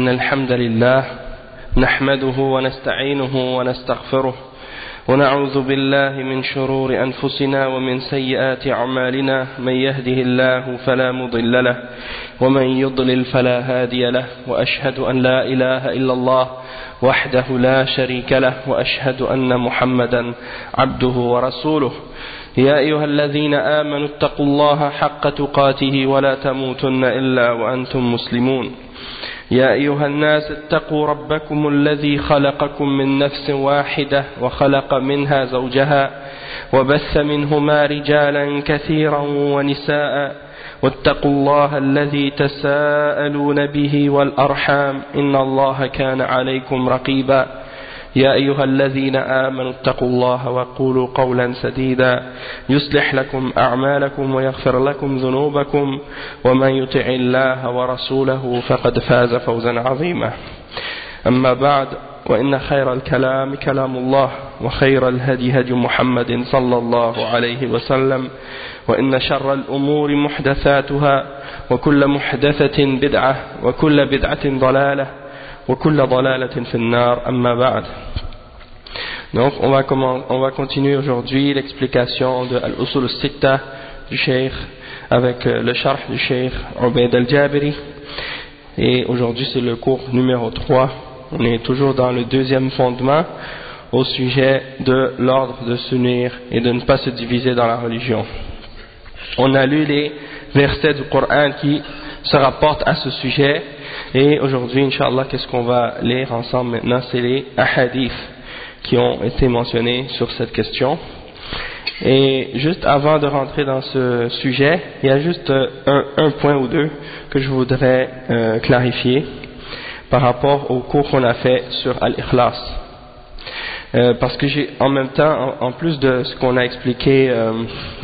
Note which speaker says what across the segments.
Speaker 1: إن الحمد لله نحمده ونستعينه ونستغفره ونعوذ بالله من شرور أنفسنا ومن سيئات أعمالنا من يهده الله فلا مضل له ومن يضلل فلا هادي له وأشهد أن لا إله إلا الله وحده لا شريك له وأشهد أن محمدا عبده ورسوله يا أيها الذين آمنوا اتقوا الله حق تقاته ولا تموتن إلا وأنتم مسلمون يا أيها الناس اتقوا ربكم الذي خلقكم من نفس واحدة وخلق منها زوجها وبث منهما رجالا كثيرا ونساء واتقوا الله الذي تساءلون به والأرحام إن الله كان عليكم رقيبا يا أيها الذين آمنوا اتقوا الله وقولوا قولا سديدا يصلح لكم أعمالكم ويغفر لكم ذنوبكم ومن يطع الله ورسوله فقد فاز فوزا عظيما أما بعد وإن خير الكلام كلام الله وخير الهدي هدي محمد صلى الله عليه وسلم وإن شر الأمور محدثاتها وكل محدثة بدعة وكل بدعة ضلالة وكل ضلالة في النار أما بعد. Donc on va continuer aujourd'hui l'explication de Al-Usul al-Sitta du Cheikh avec le sharh du Cheikh Ubayd al-Jabiri, et aujourd'hui c'est le cours numéro 3. On est toujours dans le deuxième fondement au sujet de l'ordre de s'unir et de ne pas se diviser dans la religion. On a lu les versets du Coran qui se rapportent à ce sujet, et aujourd'hui, Inch'Allah, qu'est-ce qu'on va lire ensemble maintenant? C'est les ahadiths qui ont été mentionnés sur cette question. Et juste avant de rentrer dans ce sujet, il y a juste un point ou deux que je voudrais clarifier par rapport au cours qu'on a fait sur Al-Ikhlas. Parce que j'ai en même temps, en plus de ce qu'on a expliqué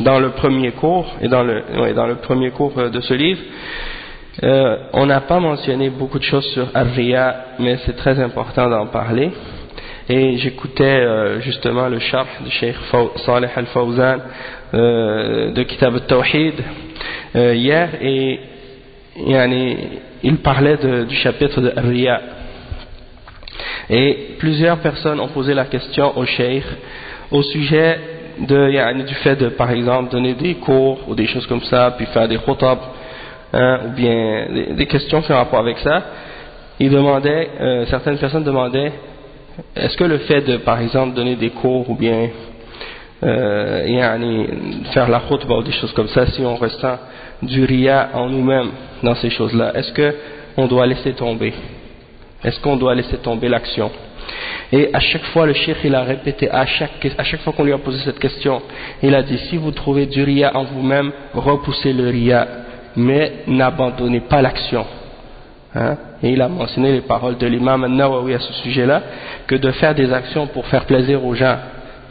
Speaker 1: dans le premier cours et dans le premier cours de ce livre, on n'a pas mentionné beaucoup de choses sur Ar-Riya, mais c'est très important d'en parler. Et j'écoutais justement le sharh du Cheikh Saleh Al-Fawzan de Kitab Al-Tawhid hier, et il parlait du chapitre de Ar-Riya. Et plusieurs personnes ont posé la question au Cheikh au sujet du fait de, par exemple, donner des cours ou des choses comme ça, puis faire des khutab, ou bien des questions qui ont rapport avec ça. Certaines personnes demandaient, est-ce que le fait de, par exemple, donner des cours ou bien faire la khutbah ou des choses comme ça, si on ressent du riya en nous-mêmes dans ces choses-là, est-ce qu'on doit laisser tomber? Est-ce qu'on doit laisser tomber l'action? Et à chaque fois, le cheikh il a répété, à chaque fois qu'on lui a posé cette question, il a dit, si vous trouvez du riya en vous-même, repoussez le riya, mais n'abandonnez pas l'action. Et il a mentionné les paroles de l'imam An-Nawawi à ce sujet-là, que de faire des actions pour faire plaisir aux gens,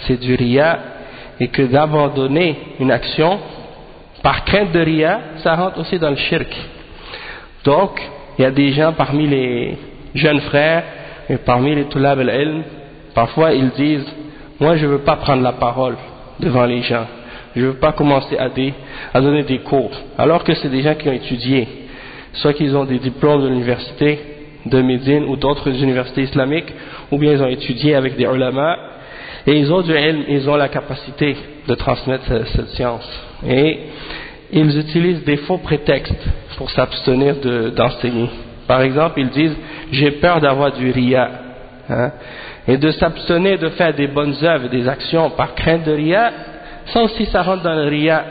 Speaker 1: c'est du riya, et que d'abandonner une action par crainte de riya, ça rentre aussi dans le shirk. Donc, il y a des gens parmi les jeunes frères et parmi les tulab al-ilm, parfois ils disent, moi je ne veux pas prendre la parole devant les gens, je ne veux pas commencer à donner des cours, alors que c'est des gens qui ont étudié, soit qu'ils ont des diplômes de l'université de Médine ou d'autres universités islamiques, ou bien ils ont étudié avec des ulama, et ils ont du ilm, ils ont la capacité de transmettre cette science, et ils utilisent des faux prétextes pour s'abstenir d'enseigner. Par exemple, ils disent, j'ai peur d'avoir du riya, et de s'abstenir de faire des bonnes œuvres, des actions par crainte de riya, ça aussi ça rentre dans le riya.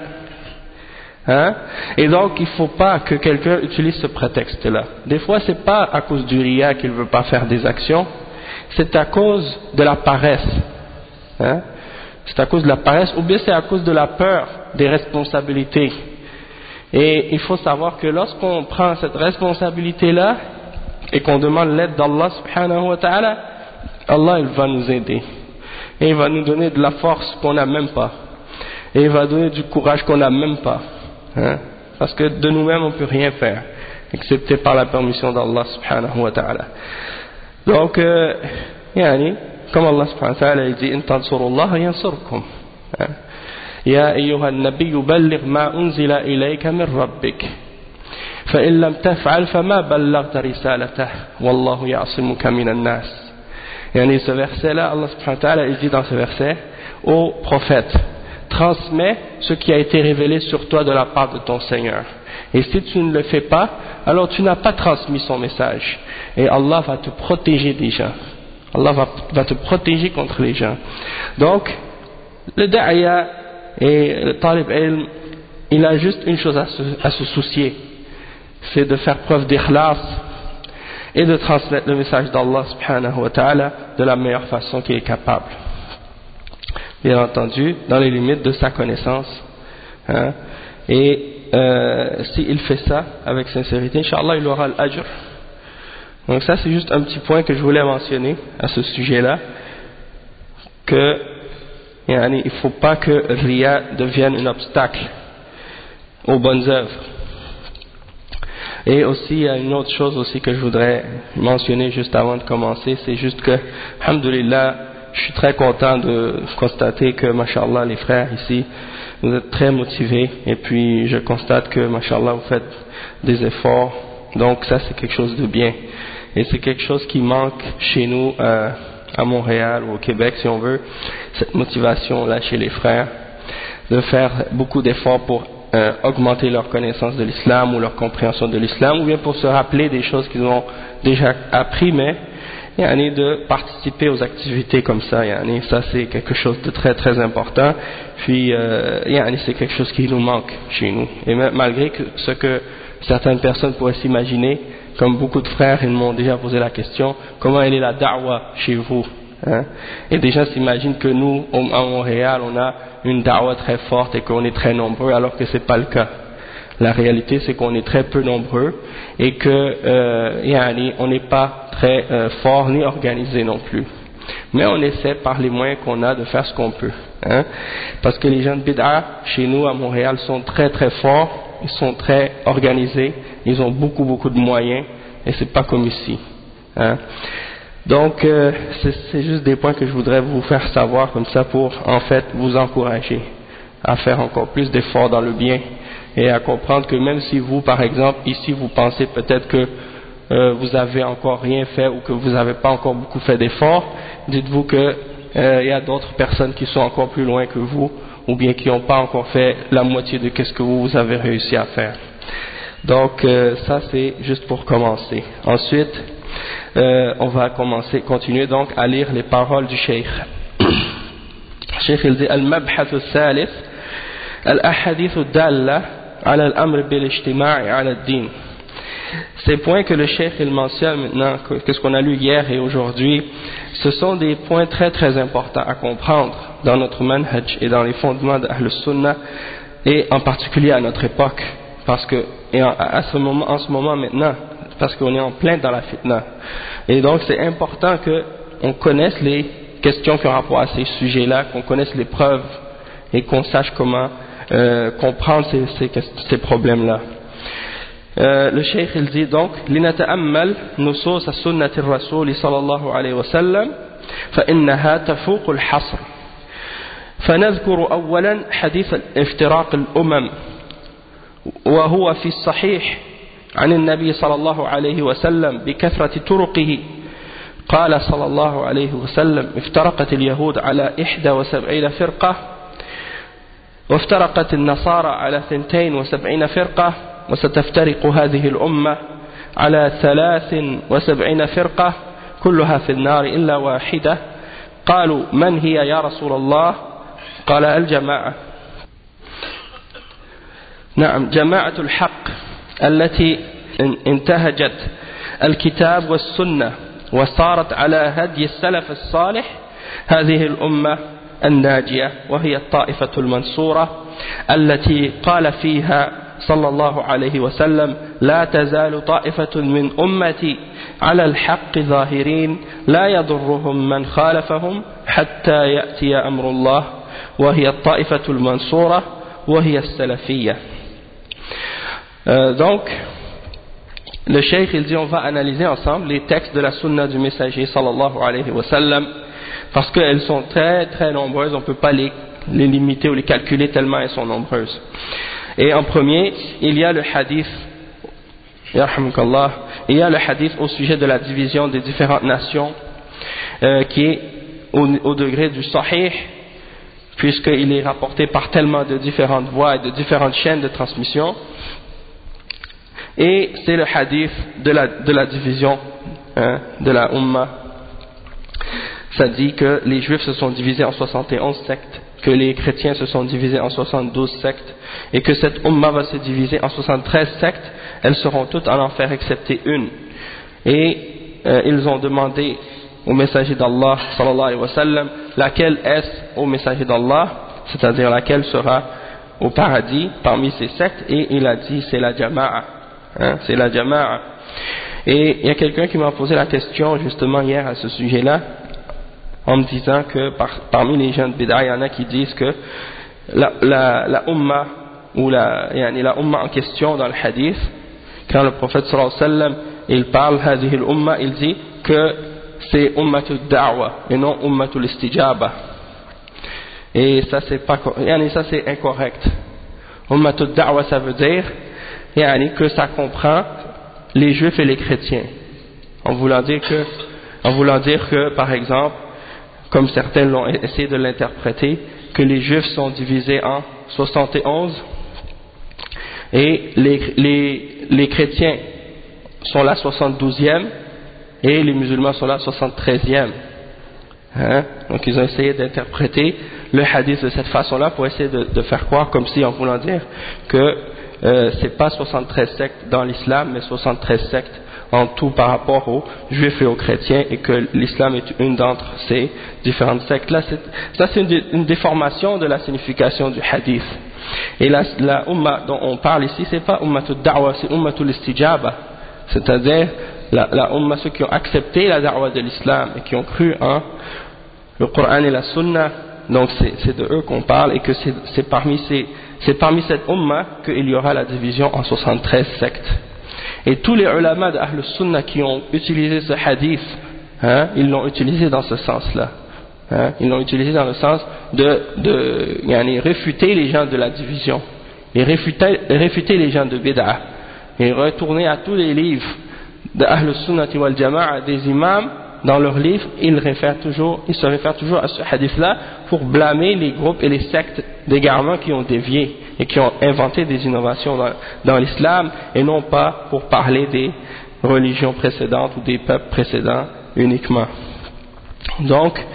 Speaker 1: Et donc il ne faut pas que quelqu'un utilise ce prétexte-là. Des fois c'est pas à cause du riya qu'il ne veut pas faire des actions, c'est à cause de la paresse. C'est à cause de la paresse, ou bien c'est à cause de la peur des responsabilités. Et il faut savoir que lorsqu'on prend cette responsabilité-là et qu'on demande l'aide d'Allah subhanahu wa ta'ala, Allah il va nous aider. Et il va nous donner de la force qu'on n'a même pas. Et il va donner du courage qu'on n'a même pas. Parce que de nous-mêmes on ne peut rien faire, excepté par la permission d'Allah subhanahu wa ta'ala. Donc, comme Allah subhanahu wa ta'ala dit, in tansurullah yansurkum. يا أيها النبي بلغ ما أنزل إليك من ربك فإن لم تفعل فما بلغت رسالته والله يعصمك من الناس. Et ce verset-là, Allah subhanahu wa ta'ala, il dit dans ce verset au prophète, transmets ce qui a été révélé sur toi de la part de ton Seigneur. Et si tu ne le fais pas, alors tu n'as pas transmis son message. Et Allah va te protéger des gens. Allah va te protéger contre les gens. Donc, le da'ya et le talib ilm, il a juste une chose à se soucier, c'est de faire preuve d'ikhlas et de transmettre le message d'Allah subhanahu wa ta'ala de la meilleure façon qu'il est capable. Bien entendu, dans les limites de sa connaissance. Hein, et s'il fait ça avec sincérité, Inch'Allah, il aura l'ajr. Donc ça, c'est juste un petit point que je voulais mentionner à ce sujet-là, que il ne faut pas que Riya devienne un obstacle aux bonnes œuvres. Et aussi, il y a une autre chose aussi que je voudrais mentionner juste avant de commencer, c'est juste que, alhamdoulilah, je suis très content de constater que, mashallah, les frères ici, vous êtes très motivés, et puis je constate que, mashallah, vous faites des efforts, donc ça c'est quelque chose de bien. Et c'est quelque chose qui manque chez nous, à Montréal ou au Québec, si on veut, cette motivation-là chez les frères, de faire beaucoup d'efforts pour augmenter leur connaissance de l'islam ou leur compréhension de l'islam, ou bien pour se rappeler des choses qu'ils ont déjà appris, mais de participer aux activités comme ça, ça c'est quelque chose de très très important. Puis c'est quelque chose qui nous manque chez nous. Et malgré ce que certaines personnes pourraient s'imaginer, comme beaucoup de frères, ils m'ont déjà posé la question, comment elle est la da'wa chez vous, hein? Et des gens s'imaginent que nous, à Montréal, on a une da'wa très forte et qu'on est très nombreux, alors que c'est pas le cas. La réalité, c'est qu'on est très peu nombreux et que on n'est pas très fort ni organisé non plus. Mais on essaie par les moyens qu'on a de faire ce qu'on peut, hein? Parce que les gens de bid'a chez nous à Montréal sont très très forts, ils sont très organisés, ils ont beaucoup de moyens et c'est pas comme ici, hein? Donc c'est juste des points que je voudrais vous faire savoir comme ça pour en fait vous encourager à faire encore plus d'efforts dans le bien et à comprendre que même si vous par exemple ici vous pensez peut-être que vous avez encore rien fait ou que vous n'avez pas encore beaucoup fait d'efforts, dites-vous que il y a d'autres personnes qui sont encore plus loin que vous ou bien qui n'ont pas encore fait la moitié de ce que vous avez réussi à faire. Donc ça c'est juste pour commencer. Ensuite on va continuer donc à lire les paroles du Cheikh. Cheikh il dit Al-Mabhath al-Thalith Al-Ahadith al-Dalla ala al-Amr bil-Ijtima'i ala al-Din. Ces points que le Cheikh il mentionne maintenant, que ce qu'on a lu hier et aujourd'hui, ce sont des points très très importants à comprendre dans notre manhaj et dans les fondements d'Ahl Sunnah et en particulier à notre époque, parce que en ce moment maintenant, parce qu'on est en plein dans la fitna. Et donc c'est important qu'on connaisse les questions qui ont rapport à ces sujets-là, qu'on connaisse les preuves et qu'on sache comment comprendre ces problèmes-là. Le Cheikh il dit donc لنتأمل نصوص سنة الرسول صلى الله عليه وسلم فإنها تفوق الحصر. فنذكر أولا حديث افتراق الأمم وهو في الصحيح عن النبي صلى الله عليه وسلم بكثرة طرقه. قال صلى الله عليه وسلم افترقت اليهود على 71 فرقة وافترقت النصارى على 72 فرقة وستفترق هذه الأمة على 73 فرقة كلها في النار إلا واحدة. قالوا من هي يا رسول الله؟ قال الجماعة. نعم جماعة الحق التي انتهجت الكتاب والسنة وصارت على هدي السلف الصالح هذه الأمة الناجية وهي الطائفة المنصورة التي قال فيها صلى الله عليه وسلم لا تزال طائفة من أمتي على الحق ظاهرين لا يضرهم من خالفهم حتى يأتي أمر الله وهي الطائفة المنصورة وهي السلفية. Donc le Cheikh il dit on va analyser ensemble les textes de la sunna du messager sallallahu alayhi wa sallam parce qu'elles sont très très nombreuses, on ne peut pas les limiter ou les calculer tellement elles sont nombreuses. Et en premier il y a le hadith yarhamukallah, il y a le hadith au sujet de la division des différentes nations qui est au degré du sahih, puisqu'il est rapporté par tellement de différentes voies et de différentes chaînes de transmission. Et c'est le hadith de la division de la Ummah. Ça dit que les juifs se sont divisés en 71 sectes, que les chrétiens se sont divisés en 72 sectes, et que cette Ummah va se diviser en 73 sectes. Elles seront toutes en enfer excepté une. Et ils ont demandé au messager d'Allah sallallahu alayhi wa sallam, laquelle est-ce au messager d'Allah, c'est-à-dire laquelle sera au paradis parmi ces sectes, et il a dit c'est la Jama'a, c'est la Jama'a. Et il y a quelqu'un qui m'a posé la question justement hier à ce sujet-là, en me disant que parmi les gens de Bid'a, il y en a qui disent que la Ummah, ou la Ummah en question dans le hadith, quand le prophète sallallahu alayhi wa sallam il parle هذه الأمة, il dit que c'est Ummatul Da'wa et non Ummatul Istijaba. Et ça c'est incorrect. Ummatul Da'wa, ça veut dire que ça comprend les juifs et les chrétiens, en voulant dire que par exemple, comme certains l'ont essayé de l'interpréter, que les juifs sont divisés en 71 et les chrétiens sont la 72e et les musulmans sont la 73e. Donc ils ont essayé d'interpréter le hadith de cette façon-là pour essayer de faire croire comme si en voulant dire que c'est pas 73 sectes dans l'islam, mais 73 sectes en tout par rapport aux juifs et aux chrétiens, et que l'islam est une d'entre ces différentes sectes. Là, ça c'est une déformation de la signification du hadith. Et la Ummah dont on parle ici, c'est pas Ummatul Da'wa, c'est Ummatul Istijaba, c'est-à-dire la Ummah, ceux qui ont accepté la Da'wa de l'islam et qui ont cru en le Coran et la Sunna. Donc c'est de eux qu'on parle, et que c'est parmi cette Ummah qu'il y aura la division en 73 sectes. Et tous les ulama de Ahl Sunnah qui ont utilisé ce hadith, ils l'ont utilisé dans ce sens-là. Ils l'ont utilisé dans le sens de réfuter les gens de la division, et réfuter les gens de Bid'a, et retourner à tous les livres de Ahl Sunnah wal Jama'a, des imams. Dans leurs livres, ils se réfèrent toujours à ce hadith-là pour blâmer les groupes et les sectes d'égarement qui ont dévié et qui ont inventé des innovations dans l'islam, et non pas pour parler des religions précédentes ou des peuples précédents uniquement. Donc,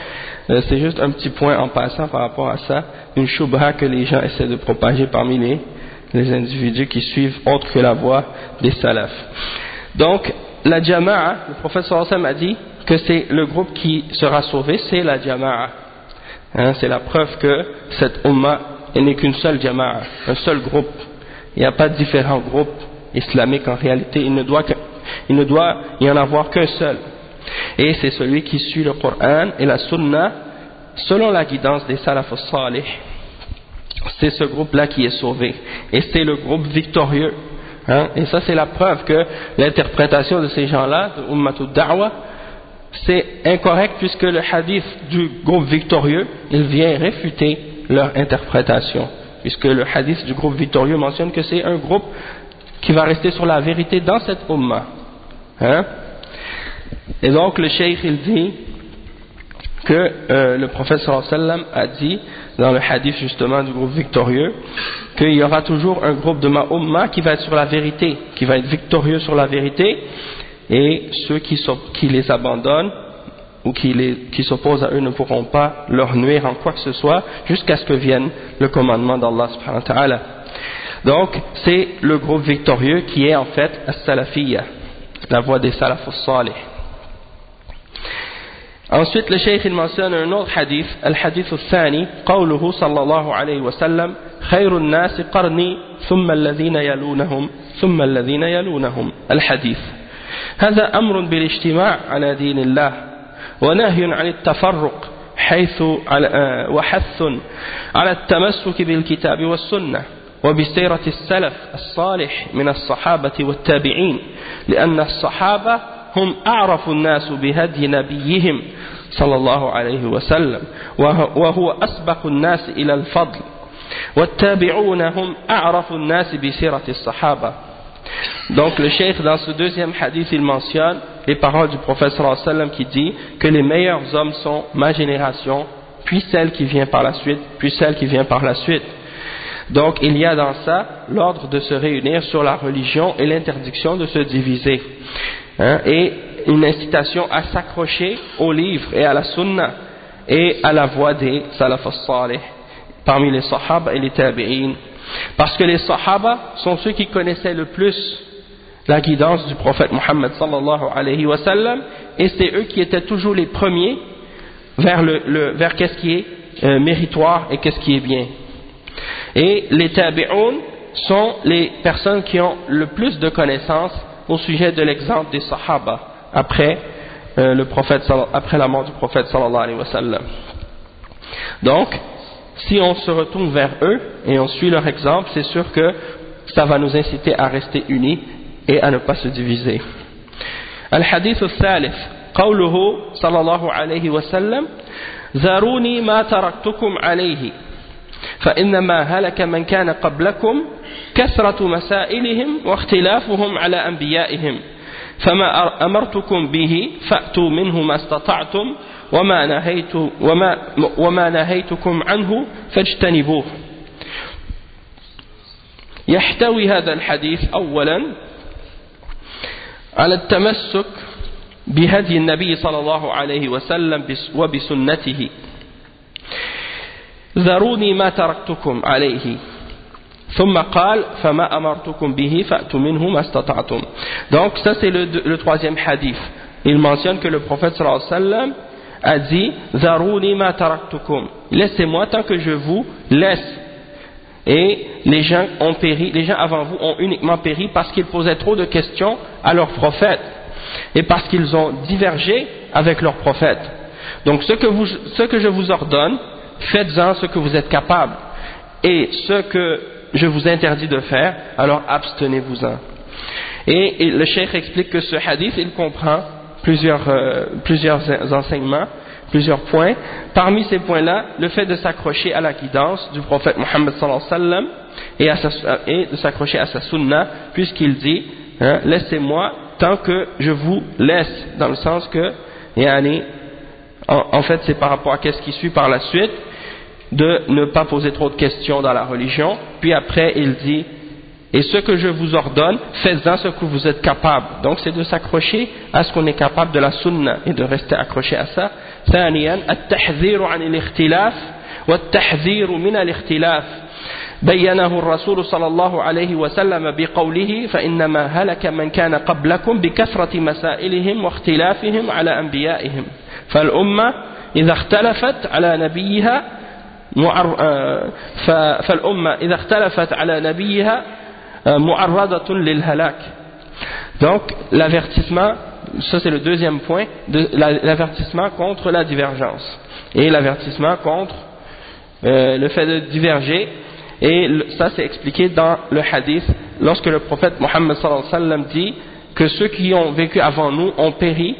Speaker 1: c'est juste un petit point en passant par rapport à ça, une shubha que les gens essaient de propager parmi les individus qui suivent autre que la voie des salafs. Donc, la Jama'a, le prophète sallallahu alayhi wa sallam a dit que c'est le groupe qui sera sauvé, c'est la Jama'a. C'est la preuve que cette Ummah n'est qu'une seule Jama'a, un seul groupe. Il n'y a pas de différents groupes islamiques en réalité, il ne doit y en avoir qu'un seul. Et c'est celui qui suit le Coran et la Sunna selon la guidance des Salaf as-Salih. C'est ce groupe-là qui est sauvé. Et c'est le groupe victorieux. Et ça c'est la preuve que l'interprétation de ces gens-là, de Ummatul Da'wa, c'est incorrect, puisque le hadith du groupe victorieux, il vient réfuter leur interprétation, puisque le hadith du groupe victorieux mentionne que c'est un groupe qui va rester sur la vérité dans cette Ummah. Et donc le cheikh il dit que le prophète sallallahu alayhi wa sallam a dit dans le hadith justement du groupe victorieux qu'il y aura toujours un groupe de ma Ummah qui va être sur la vérité, qui va être victorieux sur la vérité, et ceux qui les abandonnent ou qui s'opposent à eux ne pourront pas leur nuire en quoi que ce soit jusqu'à ce que vienne le commandement d'Allah subhanahu wa ta'ala. Donc c'est le groupe victorieux qui est en fait as-salafiyya, la voie des salaf as-salih. Ensuite le cheikh il mentionne un autre hadith, al-hadith al-thani, qawluhu sallallahu alayhi wa sallam, khayrun nasi qarni thumma alladhina yalunahum thumma alladhina yalunahum. Al-hadith, هذا أمر بالاجتماع على دين الله ونهي عن التفرق وحث على التمسك بالكتاب والسنة وبسيرة السلف الصالح من الصحابة والتابعين، لأن الصحابة هم أعرف الناس بهدي نبيهم صلى الله عليه وسلم وهو أسبق الناس إلى الفضل، والتابعون هم أعرف الناس بسيرة الصحابة، Donc le cheikh dans ce deuxième hadith il mentionne les paroles du prophète sallallahu alayhi wa sallam qui dit que les meilleurs hommes sont ma génération, puis celle qui vient par la suite, puis celle qui vient par la suite. Donc il y a dans ça l'ordre de se réunir sur la religion et l'interdiction de se diviser, et une incitation à s'accrocher au livre et à la sunna et à la voie des salaf as-salih parmi les sahaba et les tabi'in, parce que les sahaba sont ceux qui connaissaient le plus la guidance du prophète Muhammad sallallahu alayhi wa sallam, et c'est eux qui étaient toujours les premiers vers qu'est-ce qui est méritoire et qu'est-ce qui est bien. Et les tabi'un sont les personnes qui ont le plus de connaissances au sujet de l'exemple des sahaba après la mort du prophète sallallahu alayhi wa sallam. Donc si on se retourne vers eux et on suit leur exemple, c'est sûr que ça va nous inciter à rester unis et à ne pas se diviser. Al-hadith al-thalith, qawluhu sallallahu alayhi wa sallam, zaruni ma taraktukum alayhi, فإنما هلك من كان قبلكم كثرة مسائلهم واختلافهم على أنبيائهم فما أمرتكم به فأتوا منه ما استطعتم وما نهيتكم عنه فاجتنبوه. يحتوي هذا الحديث أولا على التمسك بهدي النبي صلى الله عليه وسلم وبسنته. ذروني ما تركتكم عليه ثم قال فما أمرتكم به فأتوا منه ما استطعتم. Donc ça c'est le troisième hadith. Il mentionne que le prophète sallallahu alayhi wa sallam a dit ذروني ما تركتكم, laissez-moi tant que je vous laisse. Et les gens ont péri, les gens avant vous ont uniquement péri parce qu'ils posaient trop de questions à leur prophète et parce qu'ils ont divergé avec leur prophète. Donc ce que je vous ordonne, faites-en ce que vous êtes capable, et ce que je vous interdis de faire, alors abstenez-vous-en. Et le cheikh explique que ce hadith il comprend plusieurs enseignements, plusieurs points. Parmi ces points-là, le fait de s'accrocher à la guidance du prophète Muhammad sallallahu alayhi wa sallam et de s'accrocher à sa sunna, puisqu'il dit laissez-moi tant que je vous laisse, dans le sens que en fait c'est par rapport à ce qui suit par la suite, de ne pas poser trop de questions dans la religion. Puis après il dit et ce que je vous ordonne, faites-en ce que vous êtes capable. Donc c'est de s'accrocher à ce qu'on est capable de la sunna et de rester accroché à ça. ثانيا التحذير عن الاختلاف والتحذير من الاختلاف بينه الرسول صلى الله عليه وسلم بقوله فإنما هلك من كان قبلكم بكثرة مسائلهم واختلافهم على أنبيائهم فالأمة إذا اختلفت على نبيها معرضة للهلاك. Donc l'avertissement, ça c'est le deuxième point, l'avertissement contre la divergence et l'avertissement contre le fait de diverger. Et ça c'est expliqué dans le hadith lorsque le prophète Muhammad sallallahu alayhi wa sallam dit que ceux qui ont vécu avant nous ont péri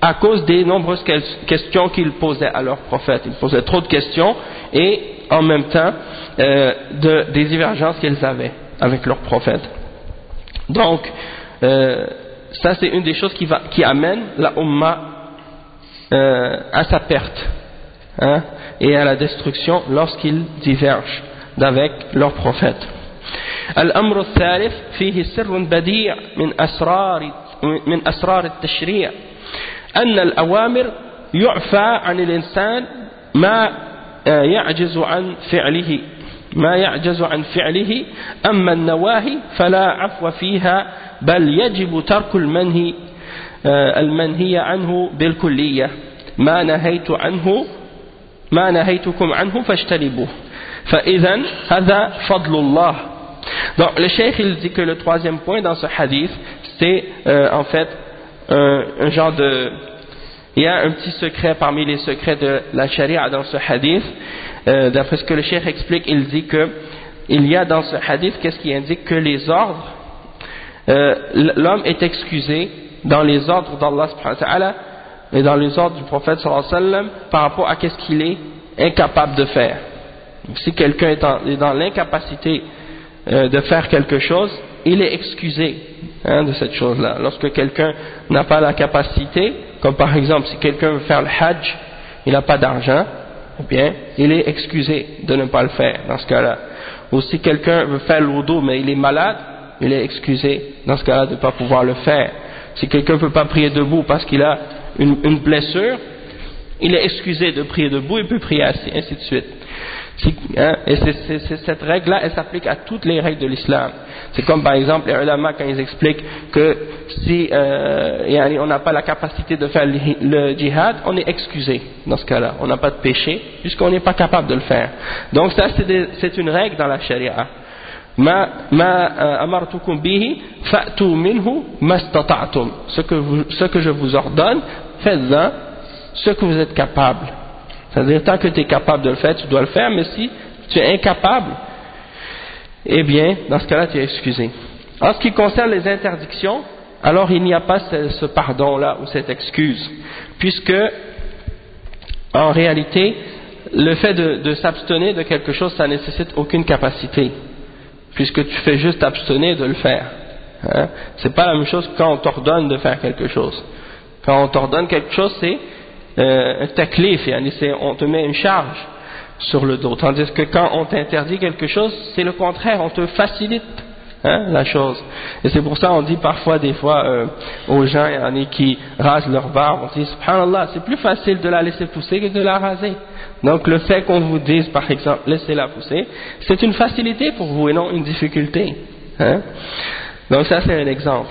Speaker 1: à cause des nombreuses questions qu'ils posaient à leur prophète. Ils posaient trop de questions et en même temps des divergences qu'ils avaient avec leur prophète. Donc ça c'est une des choses qui amène la Ummah à sa perte et à la destruction lorsqu'ils divergent d'avec leur prophète. الأمر الثالث فيه سر بديع من أسرار التشريع أن الأوامر يعفى عن الإنسان ما يعجز عن فعله أما النواهي فلا عفو فيها بل يجب ترك المنهي عنه بالكلية ما نهيتكم عنه فاجتنبوه فإذن هذا فضل الله. Donc le cheikh il dit que le troisième point dans ce hadith c'est en fait un genre de, il y a un petit secret parmi les secrets de la charia dans ce hadith. D'après ce que le cheikh explique, il dit que il y a dans ce hadith qu'est-ce qui indique que les ordres, l'homme est excusé dans les ordres d'Allah subhanahu wa ta'ala et dans les ordres du prophète sallallahu alayhi wa sallam par rapport à qu'est-ce qu'il est incapable de faire. Donc, si quelqu'un est dans l'incapacité de faire quelque chose, il est excusé de cette chose-là. Lorsque quelqu'un n'a pas la capacité, comme par exemple si quelqu'un veut faire le hajj, il n'a pas d'argent, eh bien, il est excusé de ne pas le faire dans ce cas-là. Ou si quelqu'un veut faire le wudu mais il est malade, il est excusé dans ce cas-là de ne pas pouvoir le faire. Si quelqu'un ne peut pas prier debout parce qu'il a une blessure, il est excusé de prier debout, il peut prier assis, ainsi de suite. Et cette règle-là, elle s'applique à toutes les règles de l'islam. C'est comme par exemple les ulama quand ils expliquent que si on n'a pas la capacité de faire le djihad, on est excusé dans ce cas-là. On n'a pas de péché puisqu'on n'est pas capable de le faire. Donc ça c'est une règle dans la charia. Ma amartukum bihi fa'tu minhu mastata'tum. Ce que je vous ordonne, faites-en ce que vous êtes capable. C'est-à-dire, tant que tu es capable de le faire, tu dois le faire, mais si tu es incapable, eh bien, dans ce cas-là, tu es excusé. En ce qui concerne les interdictions, alors il n'y a pas ce pardon-là ou cette excuse, puisque, en réalité, le fait de s'abstenir de quelque chose, ça ne nécessite aucune capacité, puisque tu fais juste t'abstenir de le faire. C'est pas la même chose que quand on t'ordonne de faire quelque chose. Quand on t'ordonne quelque chose, c'est un taklif, on te met une charge sur le dos, tandis que quand on t'interdit quelque chose, c'est le contraire, on te facilite la chose. Et c'est pour ça on dit parfois des fois aux gens qui rasent leur barbe, on dit subhanallah, c'est plus facile de la laisser pousser que de la raser. Donc le fait qu'on vous dise par exemple laissez-la pousser, c'est une facilité pour vous et non une difficulté. Donc ça c'est un exemple.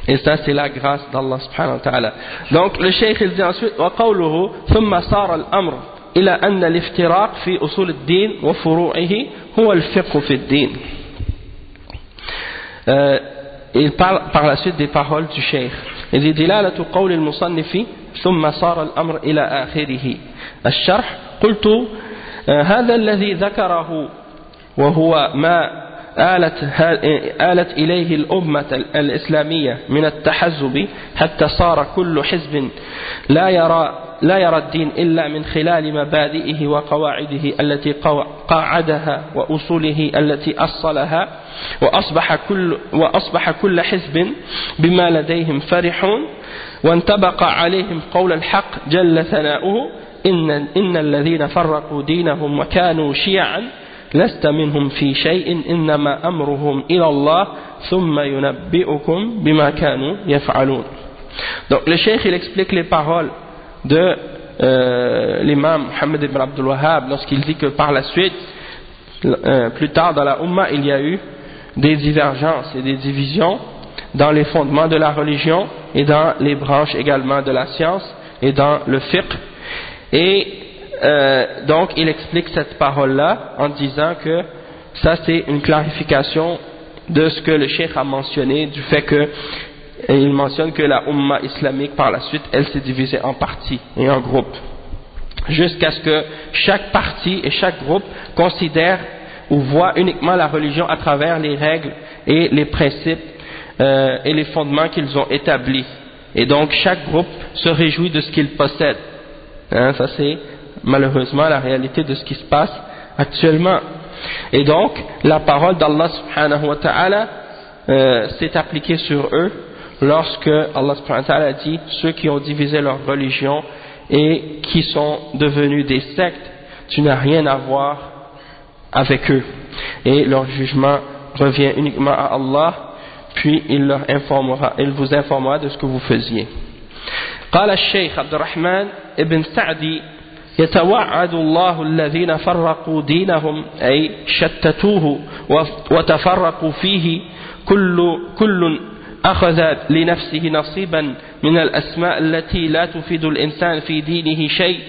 Speaker 1: Et ça c'est la grâce d'Allah subhanahu wa ta'ala. Donc le cheikh il dit ensuite وقوله ثم صار الأمر إلى أن الافتراق في أصول الدين وفروعه هو الفقه في الدين. Il parle par la suite des paroles du cheikh. Il dit دلالة قول المصنف ثم صار الأمر إلى آخره. الشرح قلت هذا الذي ذكره وهو ما آلت إليه الأمة الإسلامية من التحزب حتى صار كل حزب لا يرى الدين إلا من خلال مبادئه وقواعده التي قاعدها وأصوله التي أصلها وأصبح كل حزب بما لديهم فرحون وانطبق عليهم قول الحق جل ثناؤه إن الذين فرقوا دينهم وكانوا شيعا لست منهم في شيء إنما أمرهم إلى الله ثم ينبئكم بما كانوا يفعلون. Donc le cheikh il explique les paroles de l'imam Muhammad ibn Abdul Wahhab lorsqu'il dit que par la suite plus tard dans la Ummah il y a eu des divergences et des divisions dans les fondements de la religion et dans les branches également de la science et dans le fiqh. Et donc il explique cette parole-là en disant que ça c'est une clarification de ce que le cheikh a mentionné, du fait que il mentionne que la Ummah islamique par la suite elle s'est divisée en parties et en groupes, jusqu'à ce que chaque partie et chaque groupe considère ou voit uniquement la religion à travers les règles et les principes et les fondements qu'ils ont établis, et donc chaque groupe se réjouit de ce qu'il possède. Ça c'est malheureusement la réalité de ce qui se passe actuellement. Et donc la parole d'Allah subhanahu wa ta'ala s'est appliquée sur eux lorsque Allah subhanahu wa ta'ala dit ceux qui ont divisé leur religion et qui sont devenus des sectes, tu n'as rien à voir avec eux, et leur jugement revient uniquement à Allah, puis il vous informera de ce que vous faisiez. قال الشيخ عبد الرحمن ابن سعدي يتوعد الله الذين فرقوا دينهم أي شتتوه وتفرقوا فيه كل أخذ لنفسه نصيبا من الأسماء التي لا تفيد الإنسان في دينه شيء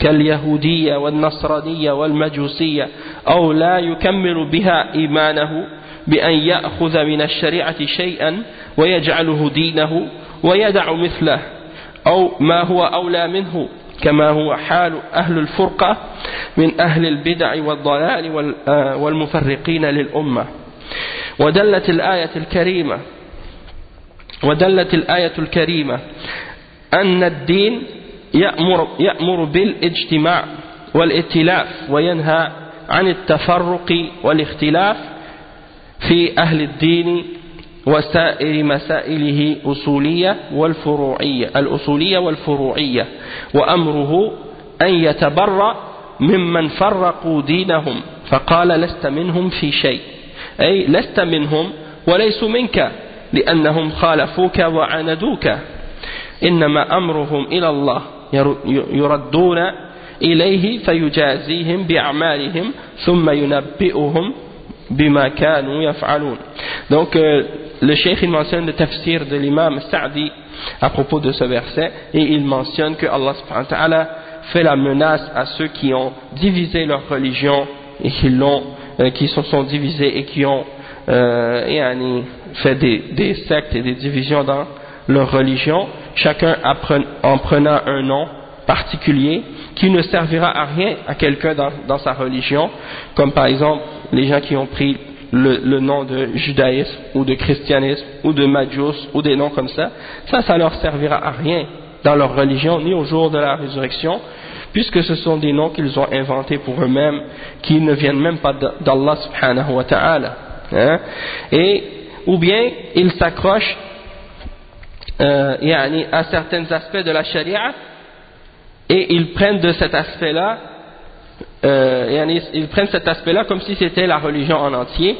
Speaker 1: كاليهودية والنصرانية والمجوسية أو لا يكمل بها إيمانه بأن يأخذ من الشريعة شيئا ويجعله دينه ويدع مثله أو ما هو أولى منه كما هو حال أهل الفرقة من أهل البدع والضلال والمفرقين للأمة. ودلت الآية الكريمة أن الدين يأمر بالاجتماع والائتلاف وينهى عن التفرق والاختلاف في أهل الدين وسائر مسائله الأصولية والفروعية وأمره أن يتبرأ ممن فرقوا دينهم فقال لست منهم في شيء أي لست منهم وليسوا منك لأنهم خالفوك وعاندوك إنما أمرهم إلى الله يردون إليه فيجازيهم بأعمالهم ثم ينبئهم بما كانوا يفعلون. Donc le cheikh il mentionne le tafsir de l'imam Sa'di à propos de ce verset et il mentionne que Allah subhanahu wa ta'ala fait la menace à ceux qui ont divisé leur religion et qui se sont divisés et qui ont fait des sectes et des divisions dans leur religion, chacun en prenant un nom particulier qui ne servira à rien à quelqu'un dans sa religion, comme par exemple les gens qui ont pris le nom de judaïsme ou de christianisme ou de Majus ou des noms comme ça leur servira à rien dans leur religion ni au jour de la résurrection, puisque ce sont des noms qu'ils ont inventés pour eux-mêmes, qui ne viennent même pas d'Allah subhanahu wa ta'ala, et ou bien ils s'accrochent à certains aspects de la charia et ils prennent de cet aspect-là ils prennent cet aspect-là comme si c'était la religion en entier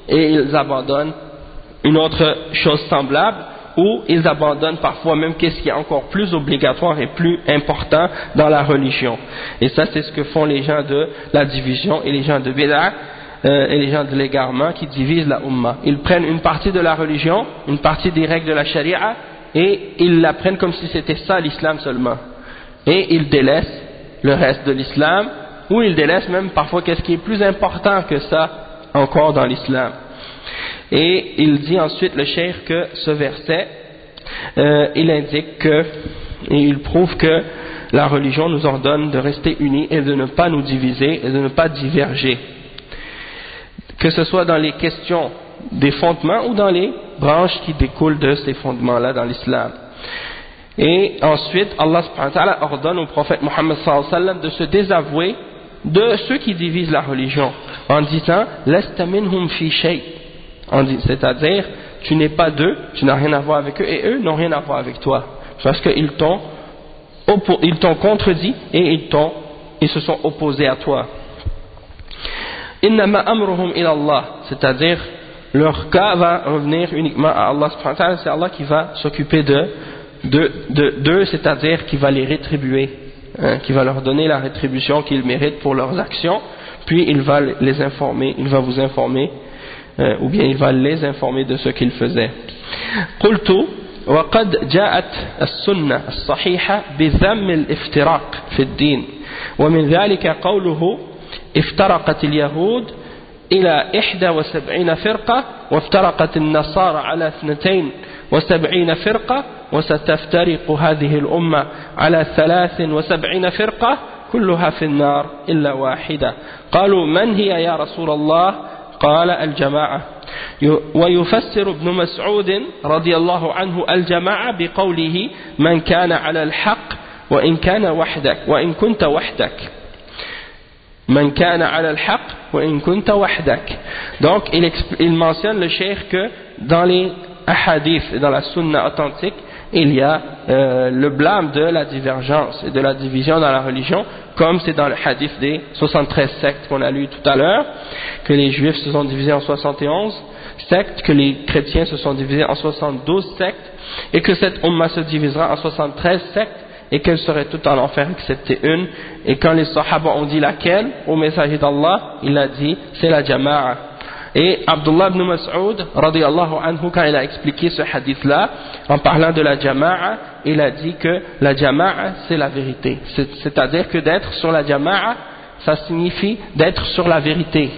Speaker 1: et ils abandonnent une autre chose semblable, ou ils abandonnent parfois même qu'est-ce qui est encore plus obligatoire et plus important dans la religion. Et ça c'est ce que font les gens de la division et les gens de bid'ah et les gens de l'égarement qui divisent la Ummah. Ils prennent une partie de la religion, une partie des règles de la charia et ils la prennent comme si c'était ça l'islam seulement. Et ils délaissent le reste de l'islam, ou ils délaissent même parfois qu'est-ce qui est plus important que ça encore dans l'islam. Et il dit ensuite le cheikh que ce verset il indique que et il prouve que la religion nous ordonne de rester unis et de ne pas nous diviser et de ne pas diverger, que ce soit dans les questions des fondements ou dans les branches qui découlent de ces fondements-là dans l'islam. Et ensuite Allah subhanahu wa ta'ala ordonne au prophète Muhammad sallallahu alayhi wa sallam de se désavouer de ceux qui divisent la religion en disant lasta minhum fi shay, c'est-à-dire tu n'es pas d'eux, tu n'as rien à voir avec eux et eux n'ont rien à voir avec toi, parce qu'ils t'ont contredit et ils se sont opposés à toi. Innama amruhum ila Allah, c'est-à-dire leur cas va revenir uniquement à Allah subhanahu wa ta'ala, c'est Allah qui va s'occuper d'eux, c'est-à-dire qui va les rétribuer, qui va leur donner la rétribution qu'ils méritent pour leurs actions, puis il va les informer, il va vous informer, ou bien il va les informer de ce qu'ils faisaient. قلت وقد جاءت السنة الصحيحة بذم الافتراق في الدين ومن ذلك قوله افترقت اليهود إلى 71 فرقة وافترقت النصارى على 72 فرقة وستفترق هذه الأمة على 73 فرقة كلها في النار إلا واحدة قالوا من هي يا رسول الله قال الجماعة ويفسر ابن مسعود رضي الله عنه الجماعة بقوله من كان على الحق وإن كنت وحدك من كان على الحق وإن كنت وحدك. Donc il mentionne le cheikh que dans les hadiths et dans la sunna authentique il y a le blâme de la divergence et de la division dans la religion, comme c'est dans le hadith des 73 sectes qu'on a lu tout à l'heure, que les juifs se sont divisés en 71 sectes, que les chrétiens se sont divisés en 72 sectes, et que cette umma se divisera en 73 sectes, et qu'elle serait toute en enfer excepté une. Et quand les sahaba ont dit laquelle au messager d'Allah, il a dit c'est la jama'a. Et Abdullah ibn Mas'ud radiyallahu anhu, quand il a expliqué ce hadith là en parlant de la jama'a, il a dit que la jama'a c'est la vérité, c'est-à-dire que d'être sur la jama'a ça signifie d'être sur la vérité,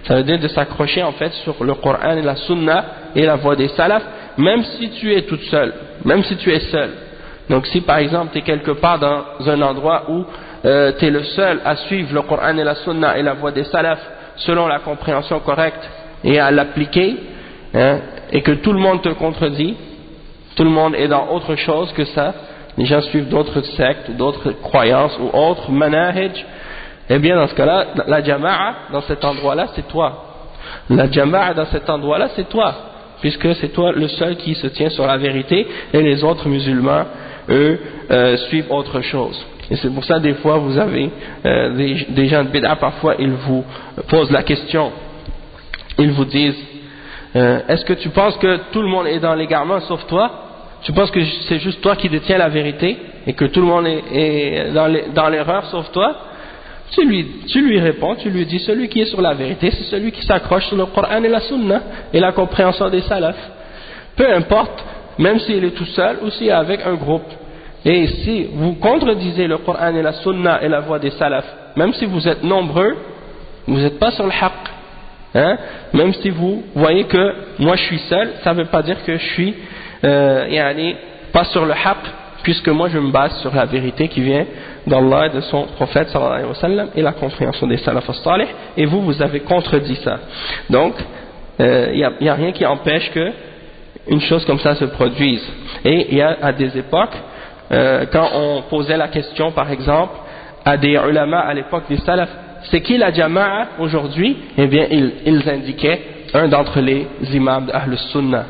Speaker 1: ça veut dire de s'accrocher en fait sur le Coran et la sunna et la voie des salafs, même si tu es toute seule, même si tu es seul. Donc si par exemple tu es quelque part dans un endroit où tu es le seul à suivre le Coran et la sunna et la voie des salafs selon la compréhension correcte et à l'appliquer, et que tout le monde te contredit, tout le monde est dans autre chose que ça, les gens suivent d'autres sectes, d'autres croyances ou autres manahij, eh bien dans ce cas-là, la jama'a, dans cet endroit-là, c'est toi. La jama'a dans cet endroit-là, c'est toi, puisque c'est toi le seul qui se tient sur la vérité, et les autres musulmans, eux, suivent autre chose. Et c'est pour ça, des fois, vous avez des gens de bid'a, parfois, ils vous posent la question, ils vous disent, est-ce que tu penses que tout le monde est dans l'égarement sauf toi? Tu penses que c'est juste toi qui détiens la vérité, et que tout le monde est dans l'erreur sauf toi? Tu lui réponds, tu lui dis, celui qui est sur la vérité, c'est celui qui s'accroche sur le Coran et la Sunna, et la compréhension des salafs. Peu importe, même s'il est tout seul, ou s'il est avec un groupe. Et si vous contredisez le Coran et la Sunna et la voie des salafs, même si vous êtes nombreux, vous n'êtes pas sur le haqq. Hein? Même si vous voyez que moi je suis seul, ça ne veut pas dire que je suis pas sur le haqq, puisque moi je me base sur la vérité qui vient d'Allah et de son prophète sallallahu alayhi wa sallam et la compréhension des salaf as-salih, et vous avez contredit ça. Donc il n'y a rien qui empêche que une chose comme ça se produise. Et il y a à des époques, quand on posait la question par exemple à des ulama à l'époque des salaf, c'est qui la jama'a aujourd'hui? Eh bien ils indiquaient un d'entre les imams d'Ahl Sunnah.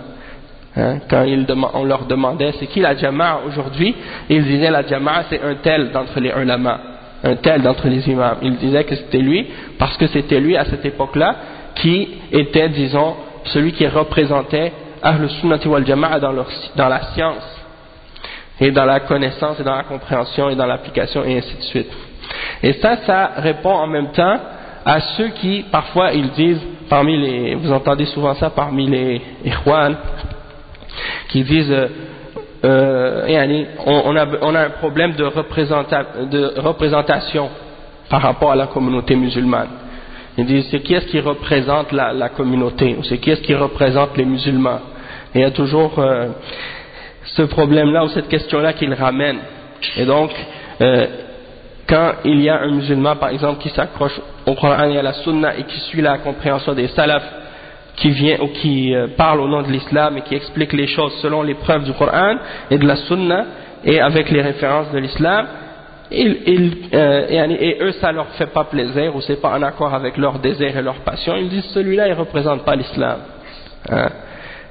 Speaker 1: Hein, quand on leur demandait c'est qui la jama'a aujourd'hui, ils disaient la jama'a c'est un tel d'entre les ulama, un tel d'entre les imams. Ils disaient que c'était lui parce que c'était lui à cette époque-là qui était, disons, celui qui représentait Ahl Sunnati wal Jama'a dans la science et dans la connaissance et dans la compréhension et dans l'application et ainsi de suite. Et ça répond en même temps à ceux qui parfois ils disent vous entendez souvent ça parmi les ikhwan qui disent on a un problème de représentation par rapport à la communauté musulmane. Ils disent c'est qui est-ce qui représente la communauté, ou c'est qui est-ce qui représente les musulmans. Et il y a toujours ce problème-là ou cette question-là qu'ils ramènent. Et donc quand il y a un musulman par exemple qui s'accroche au Coran et à la Sunna et qui suit la compréhension des salafs, qui vient ou qui parle au nom de l'islam et qui explique les choses selon les preuves du Coran et de la Sunna et avec les références de l'islam, et eux ça leur fait pas plaisir ou c'est pas en accord avec leur désir et leur passion, ils disent celui-là il représente pas l'islam. Hein?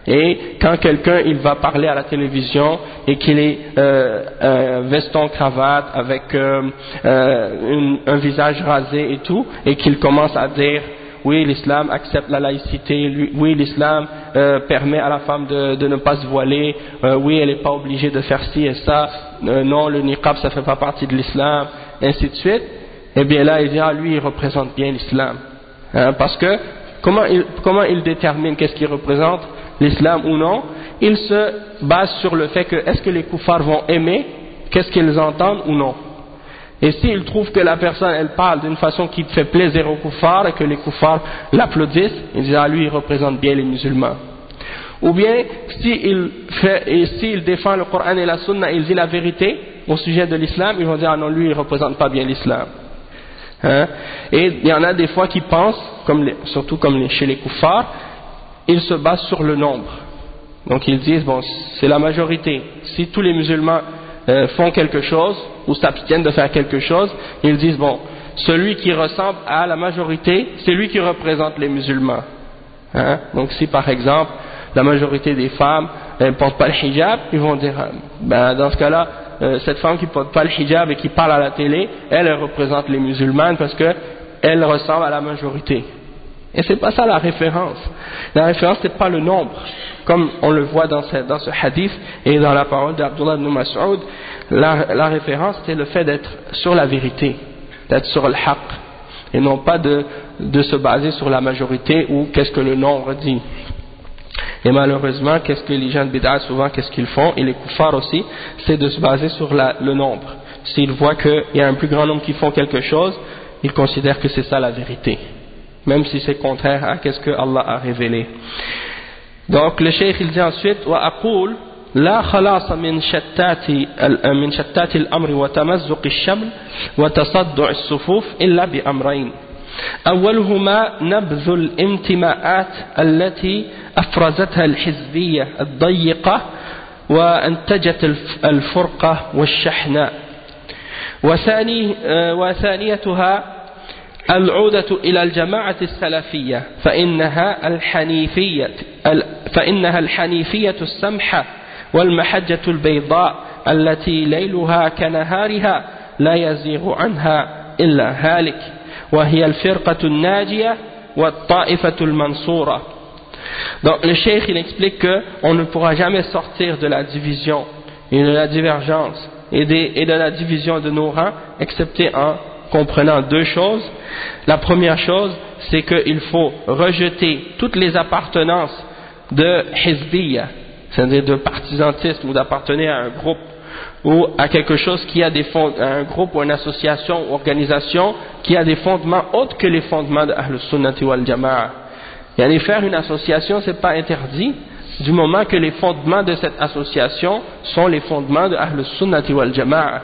Speaker 1: Et quand quelqu'un il va parler à la télévision et qu'il est veston cravate avec un visage rasé et tout, et qu'il commence à dire oui l'islam accepte la laïcité, oui l'islam permet à la femme de ne pas se voiler, oui elle n'est pas obligée de faire ci et ça, non le niqab ça fait pas partie de l'islam, ainsi de suite, et bien là il dit lui il représente bien l'islam. Hein, parce que comment il détermine qu'est-ce qu'il représente, l'islam ou non? Il se base sur le fait que est-ce que les koufars vont aimer qu'est-ce qu'ils entendent ou non. Et s'il trouve que la personne elle parle d'une façon qui fait plaisir aux koufars et que les koufars l'applaudissent, il dit lui il représente bien les musulmans. Ou bien s'il défend le Coran et la Sunna, il dit la vérité au sujet de l'islam, ils vont dire non lui il représente pas bien l'islam. Hein? Et il y en a des fois qui pensent, surtout chez les koufars, ils se basent sur le nombre. Donc ils disent bon c'est la majorité. Si tous les musulmans font quelque chose ou s'abstiennent de faire quelque chose, ils disent bon celui qui ressemble à la majorité c'est lui qui représente les musulmans. Hein? Donc si par exemple la majorité des femmes ne portent pas le hijab, ils vont dire dans ce cas-là cette femme qui ne porte pas le hijab et qui parle à la télé, elle représente les musulmanes parce qu'elle ressemble à la majorité. Et c'est pas ça la référence. La référence c'est pas le nombre, comme on le voit dans ce hadith et dans la parole d'Abdullah ibn Mas'ud. La référence c'est le fait d'être sur la vérité, d'être sur le haqq, et non pas de se baser sur la majorité ou qu'est-ce que le nombre dit. Et malheureusement, qu'est-ce que les gens de bid'a souvent, qu'est-ce qu'ils font, et les kuffars aussi, c'est de se baser sur le nombre. S'ils voient qu'il y a un plus grand nombre qui font quelque chose, ils considèrent que c'est ça la vérité, même si c'est contraire à ce que Allah a révélé. Donc le cheikh il dit ensuite wa aqul la khalas min shattati al-amr wa tamazzuq al-shaml wa tasaddu' as-sufuf illa bi amrayn. أولهما نبذ الانتماءات التي أفرزتها الحزبية الضيقة وأنتجت الفرقة والشحناء، وثانيتها العودة إلى الجماعة السلفية فإنها الحنيفية السمحة والمحجة البيضاء التي ليلها كنهارها لا يزيغ عنها إلا هالك وهي الفرقة الناجية والطائفة المنصورة. Donc le cheikh il explique qu'on ne pourra jamais sortir de la division et de la divergence et de la division de nos rangs excepté en comprenant deux choses. La première chose, c'est qu'il faut rejeter toutes les appartenances de hizbiyya, c'est-à-dire de partisantisme ou d'appartenir à un groupe ou à quelque chose qui a un groupe ou une association ou organisation qui a des fondements autres que les fondements de Ahl Sunnati wal Jama'a. Et aller faire une association, c'est pas interdit du moment que les fondements de cette association sont les fondements de Ahl Sunnati wal Jama'a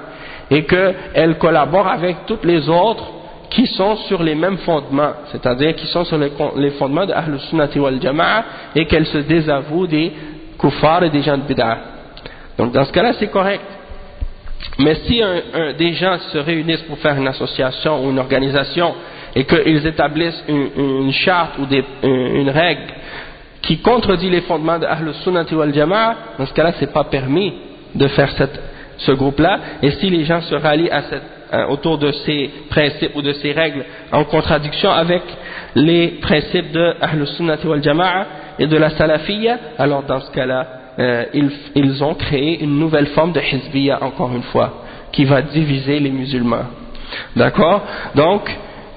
Speaker 1: et qu'elle collabore avec toutes les autres qui sont sur les mêmes fondements, c'est-à-dire qui sont sur les fondements de Ahl Sunnati wal Jama'a et qu'elle se désavoue des kuffars et des gens de bid'ah. Donc dans ce cas-là, c'est correct. Mais si des gens se réunissent pour faire une association ou une organisation et qu'ils établissent une charte ou une règle qui contredit les fondements de Ahl Sunnati wal Jama'a, dans ce cas-là, c'est pas permis de faire ce groupe-là. Et si les gens se rallient autour de ces principes ou de ces règles en contradiction avec les principes de Ahl Sunnati wal Jama'a et de la Salafiyya, alors dans ce cas-là, ils ont créé une nouvelle forme de hizbiyya, encore une fois, qui va diviser les musulmans. D'accord? Donc,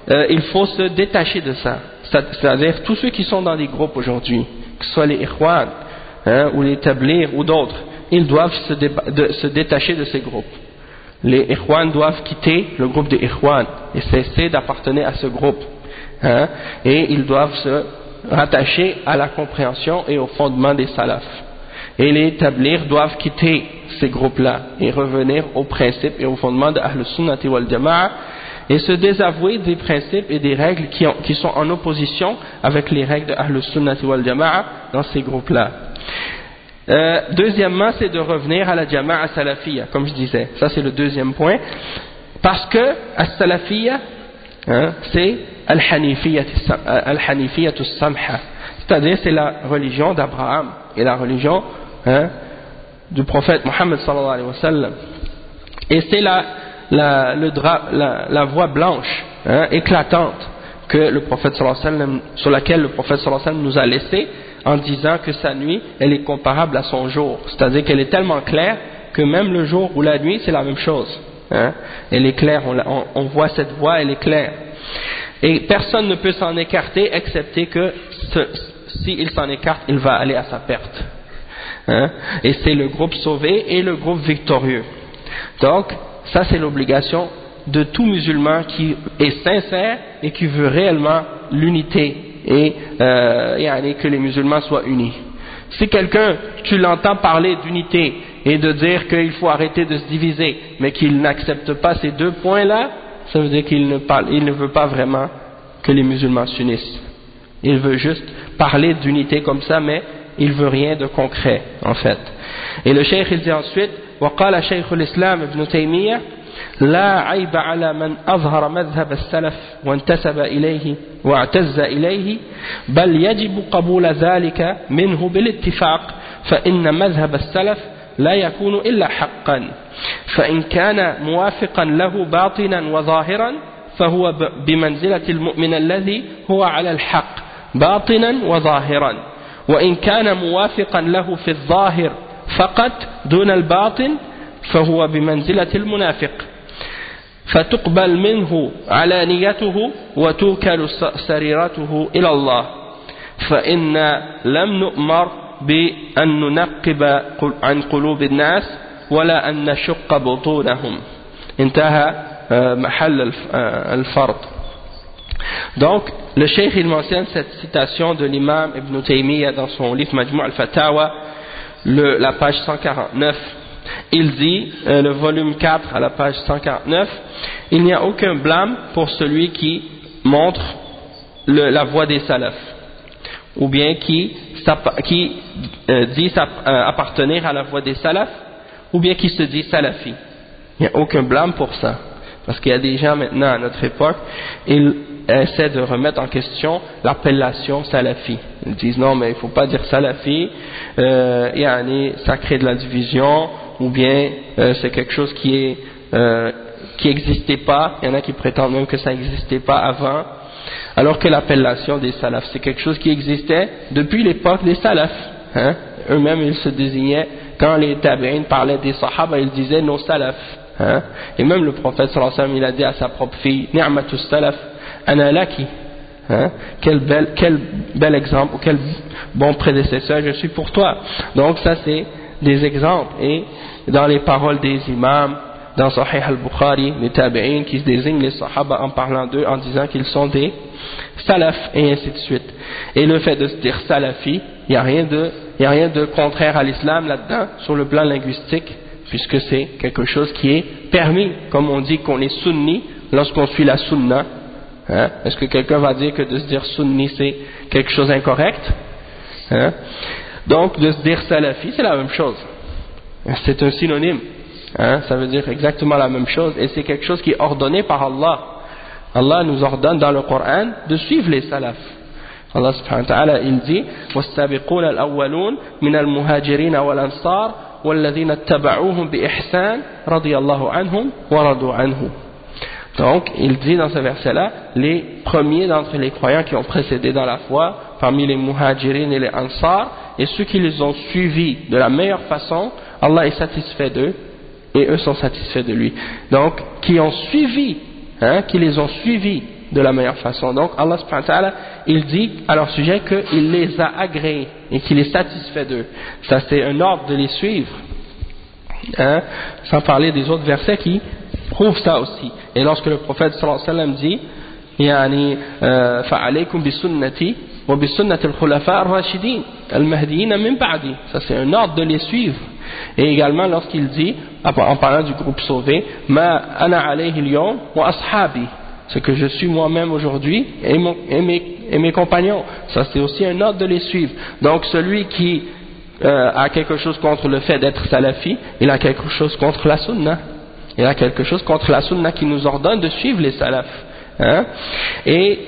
Speaker 1: il faut se détacher de ça. C'est-à-dire, tous ceux qui sont dans des groupes aujourd'hui, que ce soit les Ikhwan, ou les Tabligh ou d'autres, ils doivent se détacher de ces groupes. Les Ikhwan doivent quitter le groupe des Ikhwan et cesser d'appartenir à ce groupe. Et ils doivent se rattacher à la compréhension et au fondement des salafs. Et les Tabligh doivent quitter ces groupes-là et revenir aux principes et aux fondements de Ahl Sunnati wal Jama'a et se désavouer des principes et des règles qui sont en opposition avec les règles de Ahl Sunnati wal Jama'a dans ces groupes-là. Deuxièmement, c'est de revenir à la Jama'a Salafiyya, comme je disais. Ça, c'est le deuxième point. Parce que As-Salafiyya, c'est Al-Hanifiyya Samha. C'est-à-dire, c'est la religion d'Abraham et la religion du prophète Mohammed sallallahu alayhi wa sallam. Et c'est la voie blanche, éclatante, que le prophète sallallahu alayhi wa sallam, sur laquelle le prophète sallallahu alayhi wa sallam nous a laissé, en disant que sa nuit, elle est comparable à son jour. C'est-à-dire qu'elle est tellement claire que même le jour ou la nuit, c'est la même chose. Elle est claire, on voit cette voie, elle est claire. Et personne ne peut s'en écarter, excepté que s'il s'en écarte, il va aller à sa perte. Et c'est le groupe sauvé et le groupe victorieux. Donc, ça c'est l'obligation de tout musulman qui est sincère et qui veut réellement l'unité et que les musulmans soient unis. Si quelqu'un, tu l'entends parler d'unité et de dire qu'il faut arrêter de se diviser, mais qu'il n'accepte pas ces deux points-là, ça veut dire qu'il ne veut pas vraiment que les musulmans s'unissent. Il veut juste parler d'unité comme ça, mais il veut rien de concret, en fait. Et le cheikh il dit ensuite, وقال شيخ الإسلام ابن تيمية لا عيب على من أظهر مذهب السلف وانتسب إليه واعتز إليه بل يجب قبول ذلك منه بالاتفاق فإن مذهب السلف لا يكون إلا حقا فإن كان موافقا له باطنا وظاهرا فهو بمنزلة المؤمن الذي هو على الحق باطنا وظاهرا وإن كان موافقا له في الظاهر فقط دون الباطن فهو بمنزلة المنافق فتقبل منه علانيته وتوكل سريرته إلى الله فإن لم نؤمر بأن ننقب عن قلوب الناس ولا أن نشق بطونهم انتهى محل الفرض. Donc le cheikh il mentionne cette citation de l'imam Ibn Taymiyyah dans son livre Majmu' al-Fatawa, la page 149. Il dit, le volume 4 à la page 149, il n'y a aucun blâme pour celui qui montre la voie des salafs, ou bien qui dit appartenir à la voie des salafs, ou bien qui se dit salafi. Il n'y a aucun blâme pour ça, parce qu'il y a des gens maintenant à notre époque, ils essaient de remettre en question l'appellation salafi. Ils disent non, mais il ne faut pas dire salafi, ça crée de la division, ou bien c'est quelque chose qui n'existait pas. Il y en a qui prétendent même que ça n'existait pas avant, alors que l'appellation des salafs, c'est quelque chose qui existait depuis l'époque des salafs. Eux-mêmes, ils se désignaient, quand les tabi'in parlaient des sahaba, ils disaient nos salafs. Et même le prophète sallallahu alayhi wa sallam, il a dit à sa propre fille, ni'matus salaf ana laki. Quel bel exemple, ou quel bon prédécesseur je suis pour toi. Donc ça c'est des exemples. Et dans les paroles des imams, dans Sahih al-Bukhari, les tabi'in qui désignent les sahaba en parlant d'eux, en disant qu'ils sont des salafs, et ainsi de suite. Et le fait de se dire salafi, il n'y a rien de contraire à l'islam là-dedans, sur le plan linguistique, puisque c'est quelque chose qui est permis, comme on dit qu'on est sunni lorsqu'on suit la sunna. Est-ce que quelqu'un va dire que de se dire sunni c'est quelque chose d'incorrect? Donc de se dire salafi c'est la même chose, c'est un synonyme, ça veut dire exactement la même chose, et c'est quelque chose qui est ordonné par Allah. Allah nous ordonne dans le Coran de suivre les salafs. Allah subhanahu wa ta'ala il dit وَالسَّابِقُونَ الْأَوَّلُونَ مِنَ الْمُهَاجِرِينَ وَالْأَنصَارِ وَالَّذِينَ اتَّبَعُوهُم بِإِحْسَانٍ رَضِيَ اللَّهُ عَنْهُمْ وَرَضُوا عَنْهُ. Donc il dit dans ce verset là, les premiers d'entre les croyants qui ont précédé dans la foi, parmi les muhajirin et les ansar, et ceux qui les ont suivis de la meilleure façon, Allah est satisfait d'eux et eux sont satisfaits de lui. Donc qui ont suivi, qui les ont suivis de la meilleure façon. Donc Allah subhanahu wa ta'ala il dit à leur sujet qu'il les a agréés et qu'il est satisfait d'eux. Ça c'est un ordre de les suivre, sans parler des autres versets qui prouvent ça aussi. Et lorsque le prophète sallallahu alayhi wa sallam dit فَعَلَيْكُمْ بِسُنَّتِي وَبِسُنَّةِ الْخُلَفَاءِ الرَّاشِدِينَ الْمَهْدِيِّينَ مِنْ بَعْدِي, ça c'est un ordre de les suivre. Et également lorsqu'il dit, en parlant du groupe sauvé, مَا أَنَا عَلَيْهِ الْيَوْمِ وَأَصْحَابِي, ce que je suis moi-même aujourd'hui et mes compagnons, ça c'est aussi un ordre de les suivre. Donc celui qui a quelque chose contre le fait d'être salafi, il a quelque chose contre la sunna. Il a quelque chose contre la sunna qui nous ordonne de suivre les salafs. Et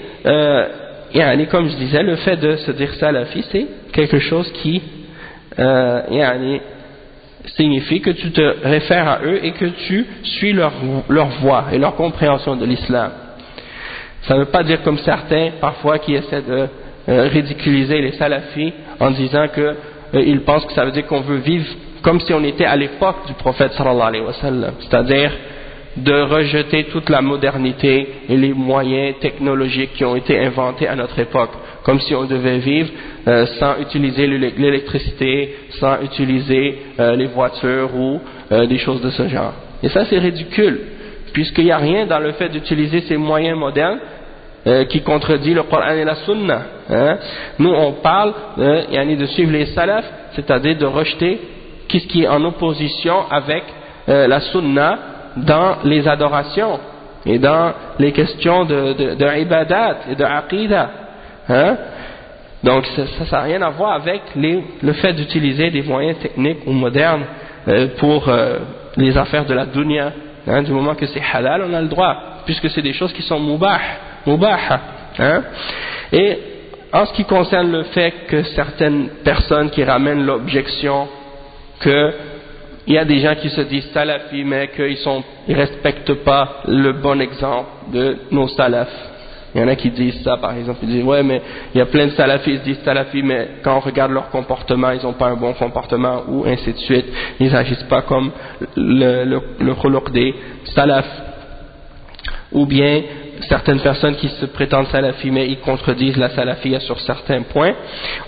Speaker 1: comme je disais, le fait de se dire salafi, c'est quelque chose qui signifie que tu te réfères à eux et que tu suis leur voie et leur compréhension de l'islam. Ça ne veut pas dire comme certains parfois qui essaient de ridiculiser les salafis en disant que ils pensent que ça veut dire qu'on veut vivre comme si on était à l'époque du prophète sallallahu alayhi wa sallam, c'est-à-dire de rejeter toute la modernité et les moyens technologiques qui ont été inventés à notre époque, comme si on devait vivre sans utiliser l'électricité, sans utiliser les voitures ou des choses de ce genre. Et ça c'est ridicule, puisqu'il n'y a rien dans le fait d'utiliser ces moyens modernes qui contredit le Coran et la Sunna. Nous on parle de suivre les salafs, c'est-à-dire de rejeter ce qui est en opposition avec la Sunna dans les adorations et dans les questions de ibadat et de aqidah. Donc ça n'a rien à voir avec le fait d'utiliser des moyens techniques ou modernes pour les affaires de la dunya. Du moment que c'est halal, on a le droit, puisque c'est des choses qui sont mubaha. Et en ce qui concerne le fait que certaines personnes qui ramènent l'objection que il y a des gens qui se disent salafis mais qu'ils ne respectent pas le bon exemple de nos salafs. Il y en a qui disent ça, par exemple, ils disent ouais mais il y a plein de salafis, ils se disent salafis mais quand on regarde leur comportement, ils n'ont pas un bon comportement, ou ainsi de suite, ils n'agissent pas comme le khuluq des salafs. Ou bien certaines personnes qui se prétendent salafis mais ils contredisent la salafia sur certains points.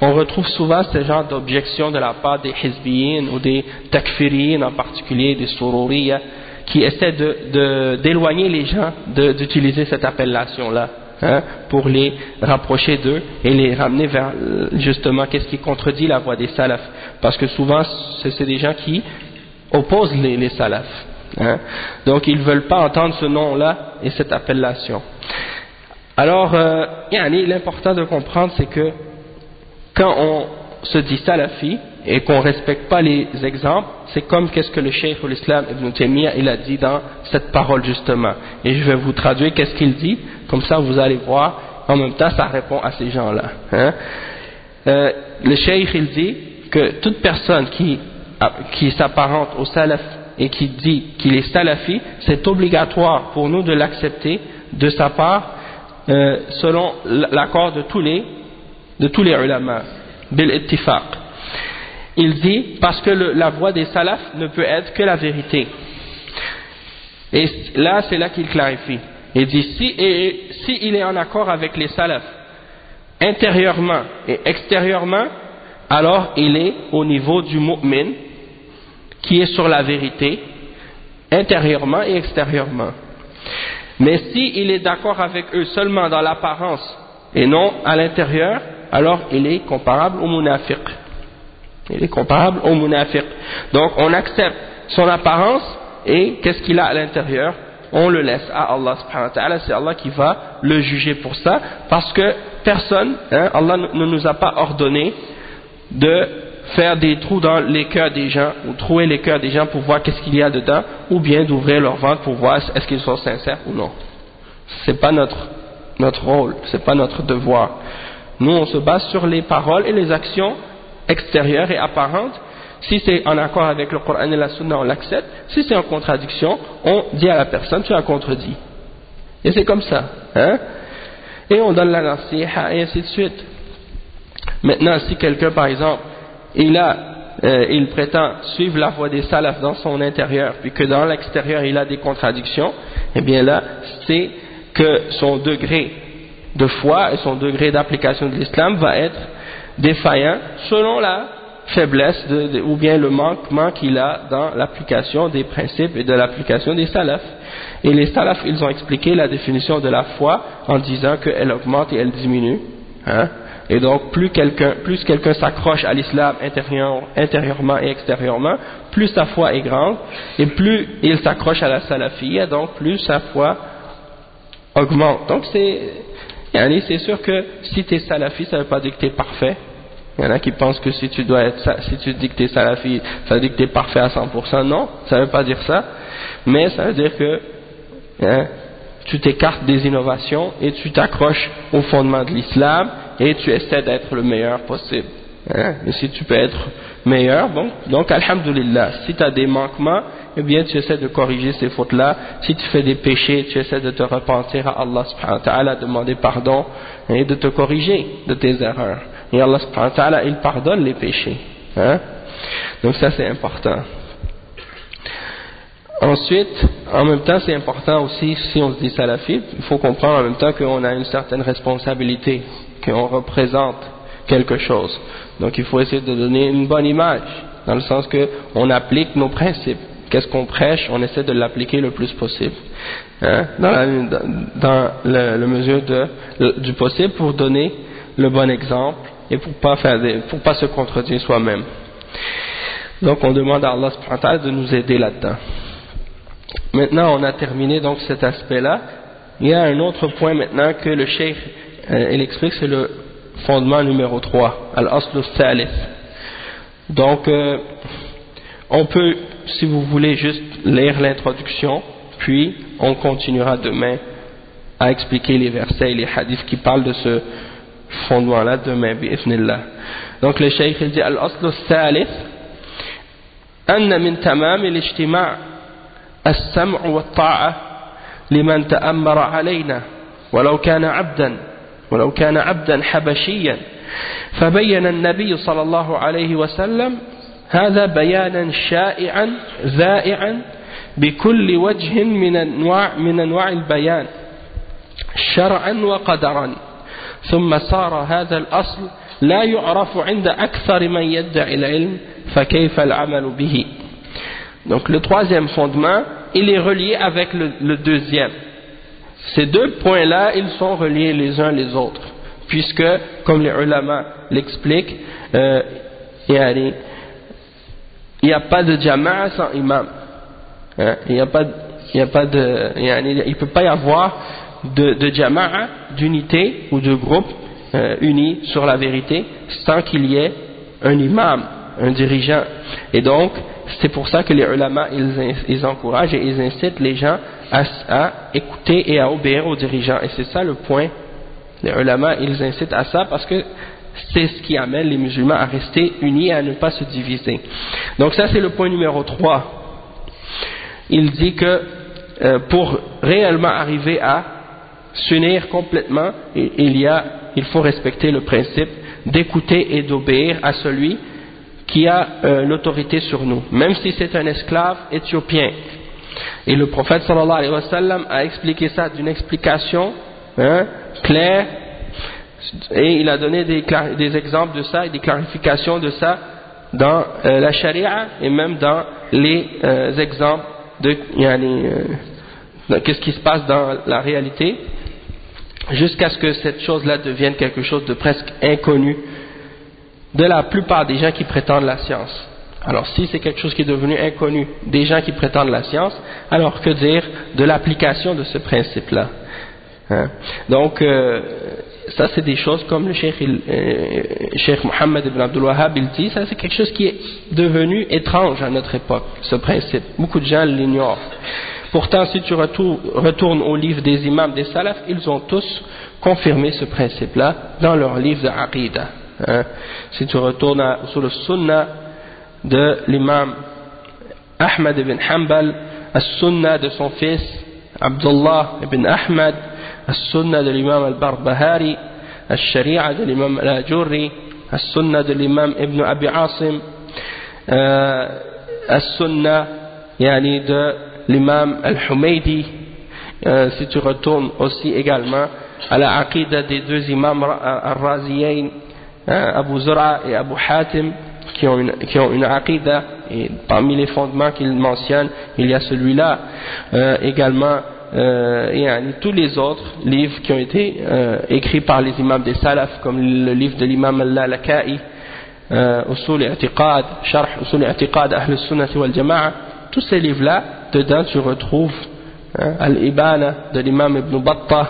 Speaker 1: On retrouve souvent ce genre d'objection de la part des hizbiyin ou des takfiriyin, en particulier des sururiya, qui essaient d'éloigner les gens d'utiliser cette appellation-là, pour les rapprocher d'eux et les ramener vers justement qu'est-ce qui contredit la voie des salafs, parce que souvent c'est des gens qui opposent les salafs. Donc ils ne veulent pas entendre ce nom-là et cette appellation. Alors, l'important de comprendre, c'est que quand on se dit salafi, et qu'on ne respecte pas les exemples, c'est comme qu'est-ce que le Cheikh de l'Islam Ibn Taymiyyah il a dit dans cette parole justement. Et je vais vous traduire qu'est-ce qu'il dit, comme ça vous allez voir, en même temps ça répond à ces gens-là. Hein. Le Cheikh il dit que toute personne qui s'apparente au salaf et qui dit qu'il est salafi, c'est obligatoire pour nous de l'accepter de sa part selon l'accord de tous les ulama, bil ittifaq. Il dit parce que la voie des salafs ne peut être que la vérité. Et là, c'est là qu'il clarifie. Il dit si il est en accord avec les salafs intérieurement et extérieurement, alors il est au niveau du mu'min qui est sur la vérité intérieurement et extérieurement. Mais si il est d'accord avec eux seulement dans l'apparence et non à l'intérieur, alors il est comparable au munafiq. Il est comparable au munafiq. Donc on accepte son apparence et qu'est-ce qu'il a à l'intérieur, on le laisse à Allah subhanahu wa ta'ala, c'est Allah qui va le juger pour ça, parce que personne, Allah ne nous a pas ordonné de faire des trous dans les cœurs des gens, ou trouer les cœurs des gens pour voir qu'est-ce qu'il y a dedans, ou bien d'ouvrir leur ventre pour voir est-ce qu'ils sont sincères ou non. C'est pas notre rôle, c'est pas notre devoir. Nous on se base sur les paroles et les actions extérieures et apparentes. Si c'est en accord avec le Coran et la Sunna, on l'accepte. Si c'est en contradiction, on dit à la personne tu as contredit. Et c'est comme ça, hein? Et on donne la nasiha et ainsi de suite. Maintenant, si quelqu'un par exemple il prétend suivre la voie des salafs dans son intérieur, puis que dans l'extérieur il a des contradictions, eh bien là, c'est que son degré de foi et son degré d'application de l'islam va être défaillant selon la faiblesse ou bien le manquement qu'il a dans l'application des principes et de l'application des salafs. Et les salafs, ils ont expliqué la définition de la foi en disant qu'elle augmente et elle diminue, hein? Et donc plus quelqu'un s'accroche à l'islam intérieurement et extérieurement, plus sa foi est grande, et plus il s'accroche à la salafiyya, donc plus sa foi augmente. Donc c'est sûr que si tu es salafi, ça ne veut pas dire que tu es parfait. Il y en a qui pensent que si tu dis que tu es salafi, ça veut dire que tu es parfait à 100%. Non, ça ne veut pas dire ça, mais ça veut dire que tu t'écartes des innovations et tu t'accroches au fondement de l'islam et tu essaies d'être le meilleur possible. Mais si tu peux être meilleur, bon, donc alhamdulillah, si tu as des manquements, eh bien tu essaies de corriger ces fautes-là. Si tu fais des péchés, tu essaies de te repentir à Allah subhanahu wa ta'ala, demander pardon et de te corriger de tes erreurs. Et Allah subhanahu wa ta'ala, il pardonne les péchés. Donc ça c'est important. Ensuite, en même temps, c'est important aussi, si on se dit salafi, il faut comprendre en même temps qu'on a une certaine responsabilité, qu'on représente quelque chose. Donc il faut essayer de donner une bonne image, dans le sens qu'on applique nos principes. Qu'est-ce qu'on prêche, on essaie de l'appliquer le plus possible, dans la mesure du possible, pour donner le bon exemple et pour pas se contredire soi-même. Donc on demande à Allah subhanahu wa ta'ala de nous aider là-dedans. Maintenant on a terminé donc cet aspect-là. Il y a un autre point maintenant que le cheikh il explique, c'est le fondement numéro 3, al-aslu thalith. Donc on peut, si vous voulez, juste lire l'introduction, puis on continuera demain à expliquer les versets et les hadiths qui parlent de ce fondement-là demain, bi'ithnillah. Donc le cheikh il dit al-aslu thalith anna min tamam al-ijtima' السمع والطاعة لمن تأمر علينا ولو كان عبدا حبشيا فبين النبي صلى الله عليه وسلم هذا بيانا شائعا ذائعا بكل وجه من أنواع البيان شرعا وقدرا ثم صار هذا الأصل لا يعرف عند أكثر من يدعي العلم فكيف العمل به. Donc le troisième fondement, il est relié avec le deuxième. Ces deux points-là, ils sont reliés les uns les autres, puisque, comme les ulama l'expliquent, il n'y a pas de jama'a sans imam. Il ne peut pas y avoir de jama'a, d'unité ou de groupe unis sur la vérité, sans qu'il y ait un imam un dirigeant. Et donc, c'est pour ça que les ulama, ils encouragent et ils incitent les gens à écouter et à obéir aux dirigeants. Et c'est ça le point. Les ulama, ils incitent à ça parce que c'est ce qui amène les musulmans à rester unis et à ne pas se diviser. Donc ça, c'est le point numéro 3. Il dit que pour réellement arriver à s'unir complètement, il faut respecter le principe d'écouter et d'obéir à celui qui a l'autorité sur nous, même si c'est un esclave éthiopien. Et le prophète sallallahu alayhi wa sallam a expliqué ça d'une explication claire, et il a donné des exemples de ça et des clarifications de ça dans la charia et même dans les exemples de qu'est-ce qui se passe dans la réalité, jusqu'à ce que cette chose-là devienne quelque chose de presque inconnu de la plupart des gens qui prétendent la science. Alors si c'est quelque chose qui est devenu inconnu des gens qui prétendent la science, alors que dire de l'application de ce principe-là, Donc ça c'est des choses comme le Cheikh Mohammed ibn Abdul Wahhab il dit, ça c'est quelque chose qui est devenu étrange à notre époque, ce principe. Beaucoup de gens l'ignorent. Pourtant, si tu retournes au livre des imams des salafs, ils ont tous confirmé ce principe-là dans leur livre de Aqidah. Si tu retournes sur le Sunnah de l'imam Ahmad ibn Hanbal, le Sunnah de son fils Abdullah ibn Ahmad, le Sunnah de l'imam al-Barbahari, le Sharia de l'imam al-Ajurri, le Sunnah de l'imam Ibn Abi Asim, le Sunnah de l'imam al-Humaydi. Si tu retournes aussi également à la aqidah des deux imams al-Raziyayn, Abu Zur'a et Abu Hatim, qui ont une aqidah, et parmi les fondements qu'ils mentionnent, il y a celui-là, également tous les autres livres qui ont été écrits par les imams des salaf, comme le livre de l'imam al-Lalaka'i, Usul i'tiqad, Sharh Usul i'tiqad Ahl al-Sunnah wal Jama'a. Tous ces livres-là, dedans tu retrouves Al-Ibana de l'imam Ibn Battah,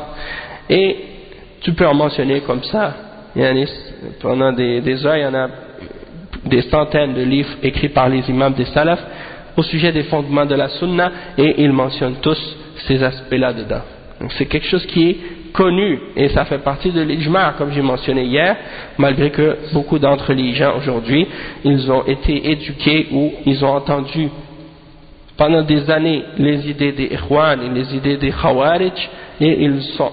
Speaker 1: et tu peux en mentionner comme ça. Pendant des heures, il y en a des centaines de livres écrits par les imams des salafs au sujet des fondements de la sunna, et ils mentionnent tous ces aspects-là dedans. Donc c'est quelque chose qui est connu, et ça fait partie de l'ijma', comme j'ai mentionné hier, malgré que beaucoup d'entre les gens aujourd'hui, ils ont été éduqués ou ils ont entendu pendant des années les idées des Ikhwan et les idées des Khawarij, et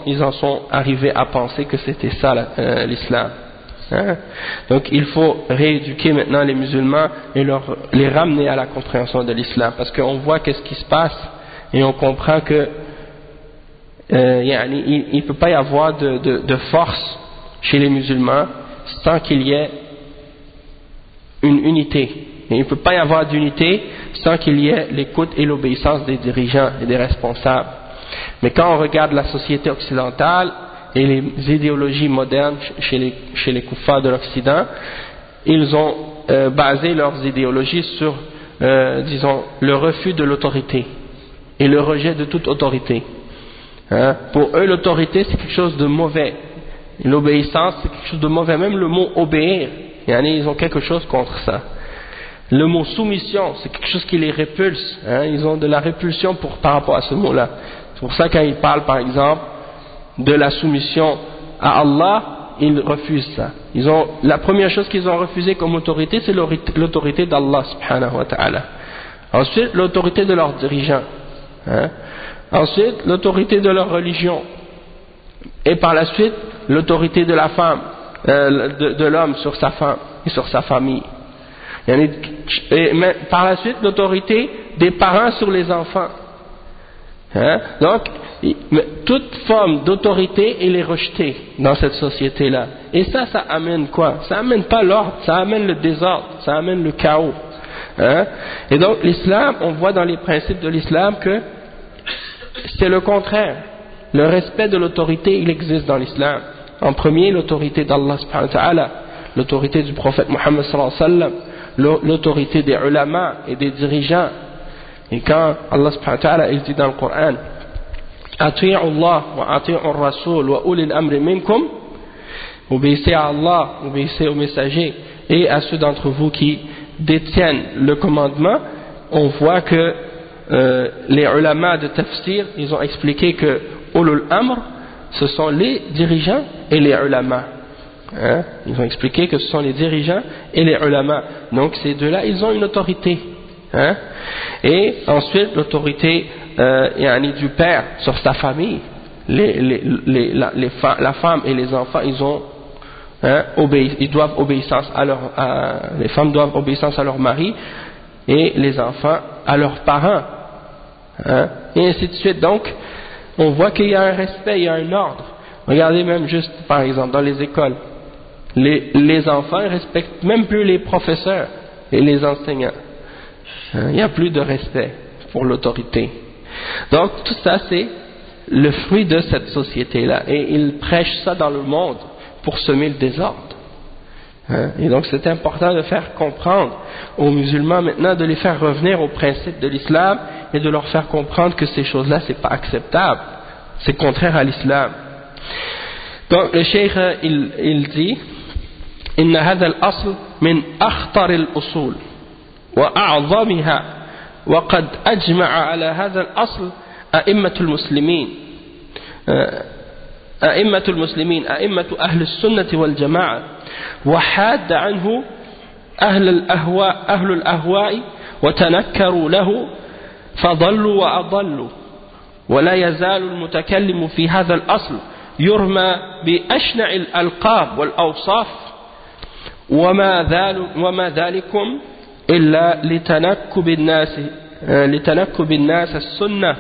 Speaker 1: ils en sont arrivés à penser que c'était ça l'islam. Donc il faut rééduquer maintenant les musulmans et les ramener à la compréhension de l'islam, parce qu'on voit qu'est-ce qui se passe et on comprend que il ne peut pas y avoir de force chez les musulmans sans qu'il y ait une unité. Et il ne peut pas y avoir d'unité sans qu'il y ait l'écoute et l'obéissance des dirigeants et des responsables. Mais quand on regarde la société occidentale et les idéologies modernes chez les kuffars de l'Occident, ils ont basé leurs idéologies sur, disons, le refus de l'autorité et le rejet de toute autorité. Pour eux, l'autorité c'est quelque chose de mauvais, l'obéissance c'est quelque chose de mauvais, même le mot obéir, ils ont quelque chose contre ça. Le mot soumission, c'est quelque chose qui les répulse, ils ont de la répulsion par rapport à ce mot-là. C'est pour ça quand ils parlent par exemple de la soumission à Allah, ils refusent ça. La première chose qu'ils ont refusé comme autorité, c'est l'autorité d'Allah subhanahu wa ta'ala. Ensuite, l'autorité de leurs dirigeants. Ensuite, l'autorité de leur religion. Et par la suite, l'autorité de la femme, de l'homme sur sa femme et sur sa famille. Et par la suite, l'autorité des parents sur les enfants. Donc, toute forme d'autorité, elle est rejetée dans cette société-là. Et ça amène quoi? Ça amène pas l'ordre, ça amène le désordre, ça amène le chaos. Et donc, l'islam, on voit dans les principes de l'islam que c'est le contraire. Le respect de l'autorité, il existe dans l'islam. En premier, l'autorité d'Allah subhanahu wa ta'ala, l'autorité du prophète Muhammad sallallahu alayhi wa sallam, l'autorité des ulama et des dirigeants. Et quand Allah subhanahu wa ta'ala il dit dans le Coran, Ati'u Allah wa ati'u Rasul wa ulil amri minkum, obéissez à Allah, obéissez aux messagers et à ceux d'entre vous qui détiennent le commandement, on voit que les ulama de tafsir, ils ont expliqué que ulul amr, ce sont les dirigeants et les ulama. Hein? Ils ont expliqué que ce sont les dirigeants et les ulama. Donc ces deux-là, ils ont une autorité. Hein? Et ensuite, l'autorité du père sur sa famille. La femme et les enfants, ils ont ils doivent obéissance les femmes doivent obéissance à leur mari et les enfants à leurs parents. Hein? Et ainsi de suite. Donc, on voit qu'il y a un respect, il y a un ordre. Regardez même juste, par exemple, dans les écoles, les enfants ne respectent même plus les professeurs et les enseignants. Il n'y a plus de respect pour l'autorité. Donc, tout ça, c'est le fruit de cette société-là. Et ils prêchent ça dans le monde pour semer le désordre. Et donc, c'est important de faire comprendre aux musulmans maintenant, de les faire revenir aux principes de l'islam et de leur faire comprendre que ces choses-là, c'est pas acceptable. C'est contraire à l'islam. Donc, le cheikh, il dit إن هذا الأصل من أخطر الأصول وأعظمها وقد أجمع على هذا الأصل أئمة أئمة أهل السنة والجماعة وحاد عنه أهل الأهواء وتنكروا له فضلوا وأضلوا ولا يزال المتكلم في هذا الأصل يرمى بأشنع الألقاب والأوصاف وما ذلكم إلا لتنكب الناس السنة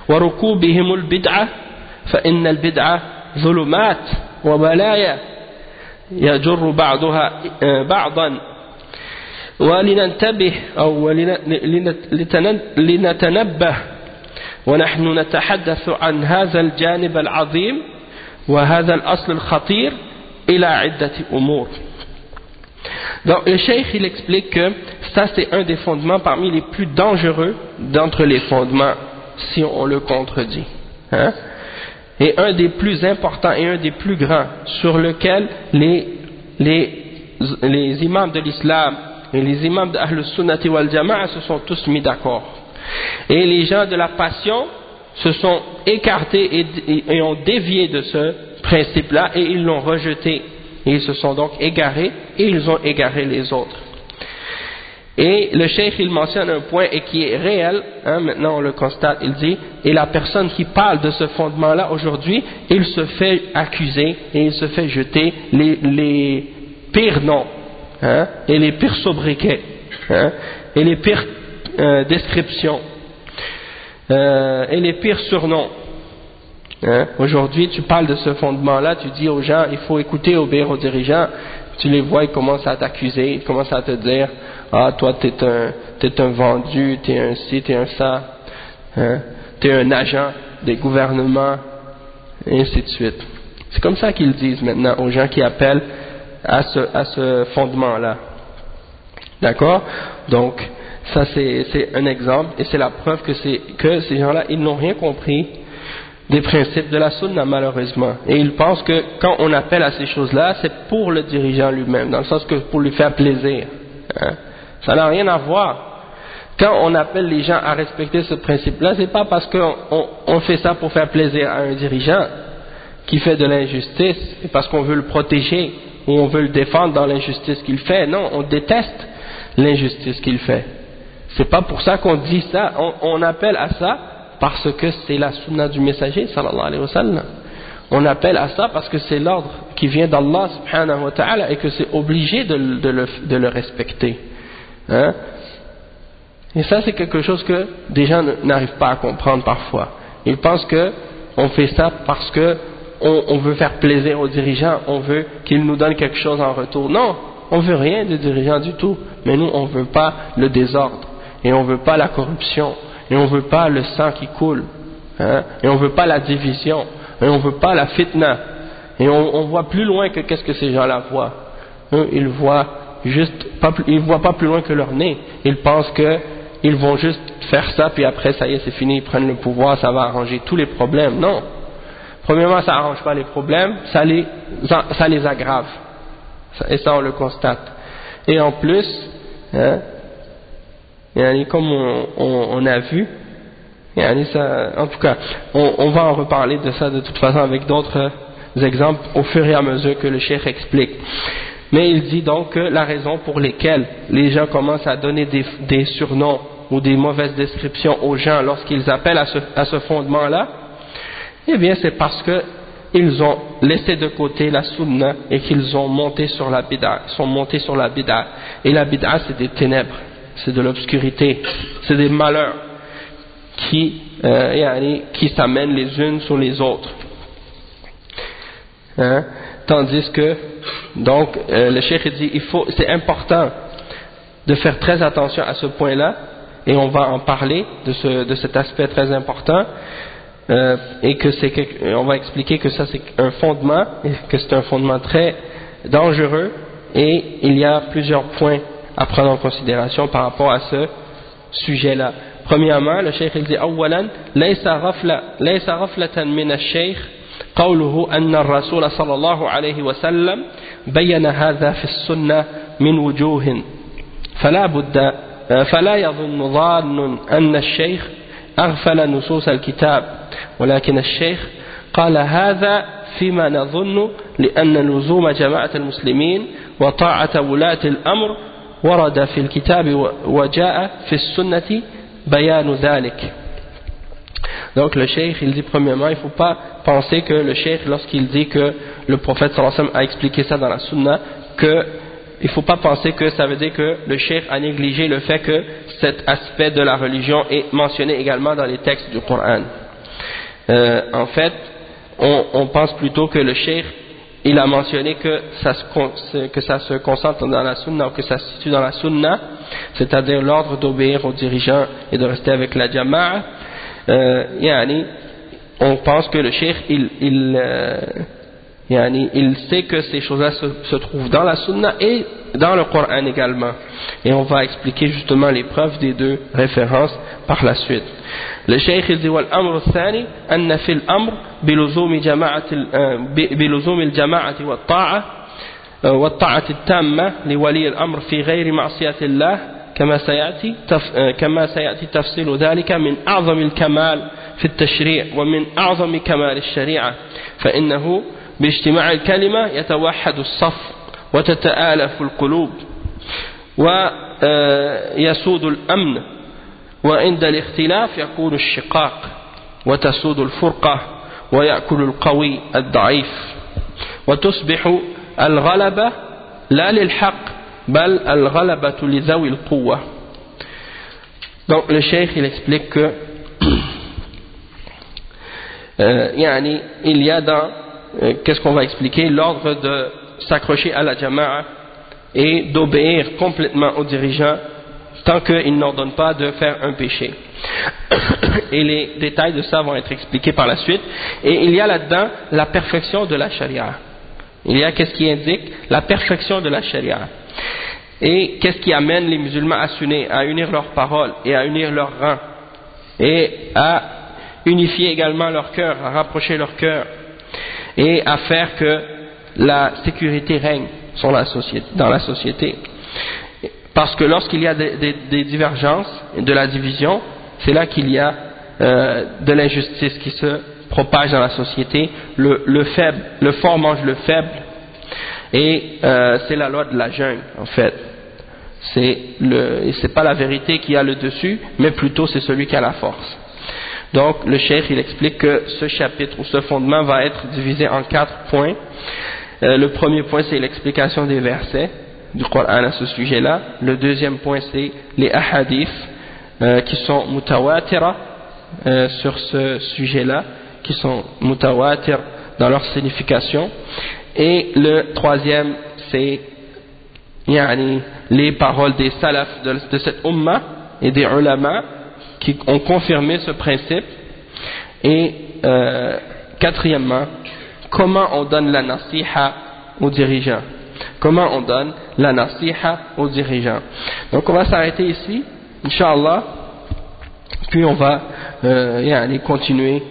Speaker 1: وركوبهم البدعة فإن البدعة ظلمات وبلايا يجر بعضها بعضا ولننتبه أو لنتنبه ونحن نتحدث عن هذا الجانب العظيم وهذا الأصل الخطير إلى عدة أمور. Donc le cheikh il explique que ça c'est un des fondements parmi les plus dangereux d'entre les fondements si on le contredit. Hein? Et un des plus importants et un des plus grands sur lequel les imams de l'islam et les imams de Ahl Sunnati wal Jama'a se sont tous mis d'accord. Et les gens de la passion se sont écartés et ont dévié de ce principe-là et ils l'ont rejeté. Et ils se sont donc égarés et ils ont égaré les autres. Et le cheikh il mentionne un point et qui est réel, hein, maintenant on le constate, il dit, et la personne qui parle de ce fondement-là aujourd'hui, il se fait accuser et il se fait jeter les pires noms, hein, et les pires sobriquets, hein, et les pires descriptions, et les pires surnoms. Hein? Aujourd'hui, tu parles de ce fondement-là, tu dis aux gens, il faut écouter, obéir aux dirigeants. Tu les vois, ils commencent à t'accuser, ils commencent à te dire, ah, toi, t'es un vendu, t'es un ci, t'es un ça, hein? T'es un agent des gouvernements, et ainsi de suite. C'est comme ça qu'ils disent maintenant aux gens qui appellent à ce fondement-là. D'accord? Donc, ça c'est un exemple, et c'est la preuve que ces gens-là, ils n'ont rien compris des principes de la sunna malheureusement, et ils pensent que quand on appelle à ces choses-là c'est pour le dirigeant lui-même, dans le sens que pour lui faire plaisir, hein? Ça n'a rien à voir. Quand on appelle les gens à respecter ce principe-là, c'est pas parce qu'on fait ça pour faire plaisir à un dirigeant qui fait de l'injustice et parce qu'on veut le protéger ou on veut le défendre dans l'injustice qu'il fait. Non, on déteste l'injustice qu'il fait. C'est pas pour ça qu'on dit ça. On appelle à ça parce que c'est la sunna du messager sallallahu alayhi wa sallam. On appelle à ça parce que c'est l'ordre qui vient d'Allah subhanahu wa ta'ala et que c'est obligé de le respecter. Hein? Et ça c'est quelque chose que des gens n'arrivent pas à comprendre parfois. Ils pensent que on fait ça parce que on veut faire plaisir aux dirigeants, on veut qu'ils nous donnent quelque chose en retour. Non, on veut rien des dirigeants du tout. Mais nous on veut pas le désordre et on veut pas la corruption. Et on ne veut pas le sang qui coule, hein? Et on ne veut pas la division, et on ne veut pas la fitna, et on voit plus loin que qu'est-ce que ces gens-là voient. Eux, ils voient pas plus loin que leur nez. Ils pensent qu'ils vont juste faire ça, puis après ça y est, c'est fini, ils prennent le pouvoir, ça va arranger tous les problèmes. Non. Premièrement, ça n'arrange pas les problèmes, ça les aggrave. Et ça, on le constate. Et en plus, hein, comme on a vu, ça, en tout cas, on va en reparler de ça de toute façon avec d'autres exemples au fur et à mesure que le cheikh explique. Mais il dit donc que la raison pour lesquelles les gens commencent à donner des surnoms ou des mauvaises descriptions aux gens lorsqu'ils appellent à ce fondement-là, eh bien c'est parce qu'ils ont laissé de côté la sunna et qu'ils ont monté sur la bid'a, sont montés sur la bid'a. Et la bid'a, c'est des ténèbres, c'est de l'obscurité, c'est des malheurs qui s'amènent les unes sur les autres. Hein? Tandis que, donc, le cheikh dit, c'est important de faire très attention à ce point-là, et on va en parler de cet aspect très important, et on va expliquer que ça c'est un fondement, et que c'est un fondement très dangereux, et il y a plusieurs points à prendre en considération par rapport à ce sujet-là. Premièrement, le cheikh il dit أولا ليس غفلة من الشيخ قوله أن الرسول صلى الله عليه وسلم بين هذا في السنة من وجوه فلا يظن ظان أن الشيخ أغفل نصوص الكتاب ولكن الشيخ قال هذا فيما نظن لأن لزوم جماعة المسلمين وطاعة ولاة الأمر ورد في الكتاب وجاء في السنة بيان ذلك. Donc le cheikh il dit premièrement il ne faut pas penser que le cheikh lorsqu'il dit que le prophète sallallahu alayhi wa sallam a expliqué ça dans la sunna, il ne faut pas penser que ça veut dire que le cheikh a négligé le fait que cet aspect de la religion est mentionné également dans les textes du Coran. En fait on pense plutôt que le cheikh il a mentionné que ça se concentre dans la sunna ou que ça se situe dans la sunna, c'est-à-dire l'ordre d'obéir aux dirigeants et de rester avec la jama'a. On pense que le cheikh il sait que ces choses-là se trouvent dans la sunna et dans le Coran également, et on va expliquer justement les preuves des deux références par la suite. Le cheikh il dit والأمر الثاني أن في الأمر بلزوم الجماعة والطاعة التامة لولي الأمر في غير معصية الله كما سيأتي تفصيل ذلك من أعظم الكمال في التشريع ومن أعظم كمال الشريعة، فإنه باجتماع الكلمة يتوحد الصف وتتآلف القلوب ويسود الأمن، وعند الاختلاف يكون الشقاق وتسود الفرقة ويأكل القوي الضعيف وتصبح الغلبة لا للحق بل الغلبة لذوي القوة. Donc le cheikh il explique que il y a dans qu'est-ce qu'on va expliquer, l'ordre de s'accrocher à la jama'a et d'obéir complètement aux dirigeants tant qu'ils n'ordonnent pas de faire un péché. Et les détails de ça vont être expliqués par la suite. Et il y a là-dedans la perfection de la charia. Il y a qu'est-ce qui indique la perfection de la charia. Et qu'est-ce qui amène les musulmans à unir leurs paroles et à unir leurs rangs et à unifier également leur cœur, à rapprocher leur cœur et à faire que la sécurité règne dans la société. Parce que lorsqu'il y a des divergences, de la division, c'est là qu'il y a de l'injustice qui se propage dans la société. Le fort mange le faible, et c'est la loi de la jungle en fait. C'est pas la vérité qui a le dessus, mais plutôt c'est celui qui a la force. Donc le cheikh il explique que ce chapitre ou ce fondement va être divisé en 4 points. Le premier point c'est l'explication des versets du Coran à ce sujet-là. Le deuxième point c'est les ahadiths qui sont mutawatira sur ce sujet-là, qui sont mutawatir dans leur signification. Et le troisième c'est les paroles des salafs de cette umma et des ulama qui ont confirmé ce principe. Et quatrièmement, comment on donne la nasiha aux dirigeants. Comment on donne la nasiha aux dirigeants. Donc on va s'arrêter ici, Inch'Allah, puis on va continuer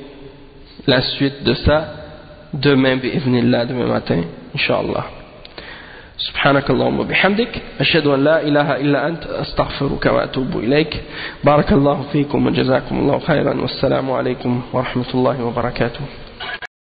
Speaker 1: la suite de ça demain, bi'idhnillah, demain matin, Inch'Allah. سبحانك اللهم وبحمدك أشهد أن لا إله إلا أنت أستغفرك وأتوب إليك بارك الله فيكم وجزاكم الله خيرا والسلام عليكم ورحمة الله وبركاته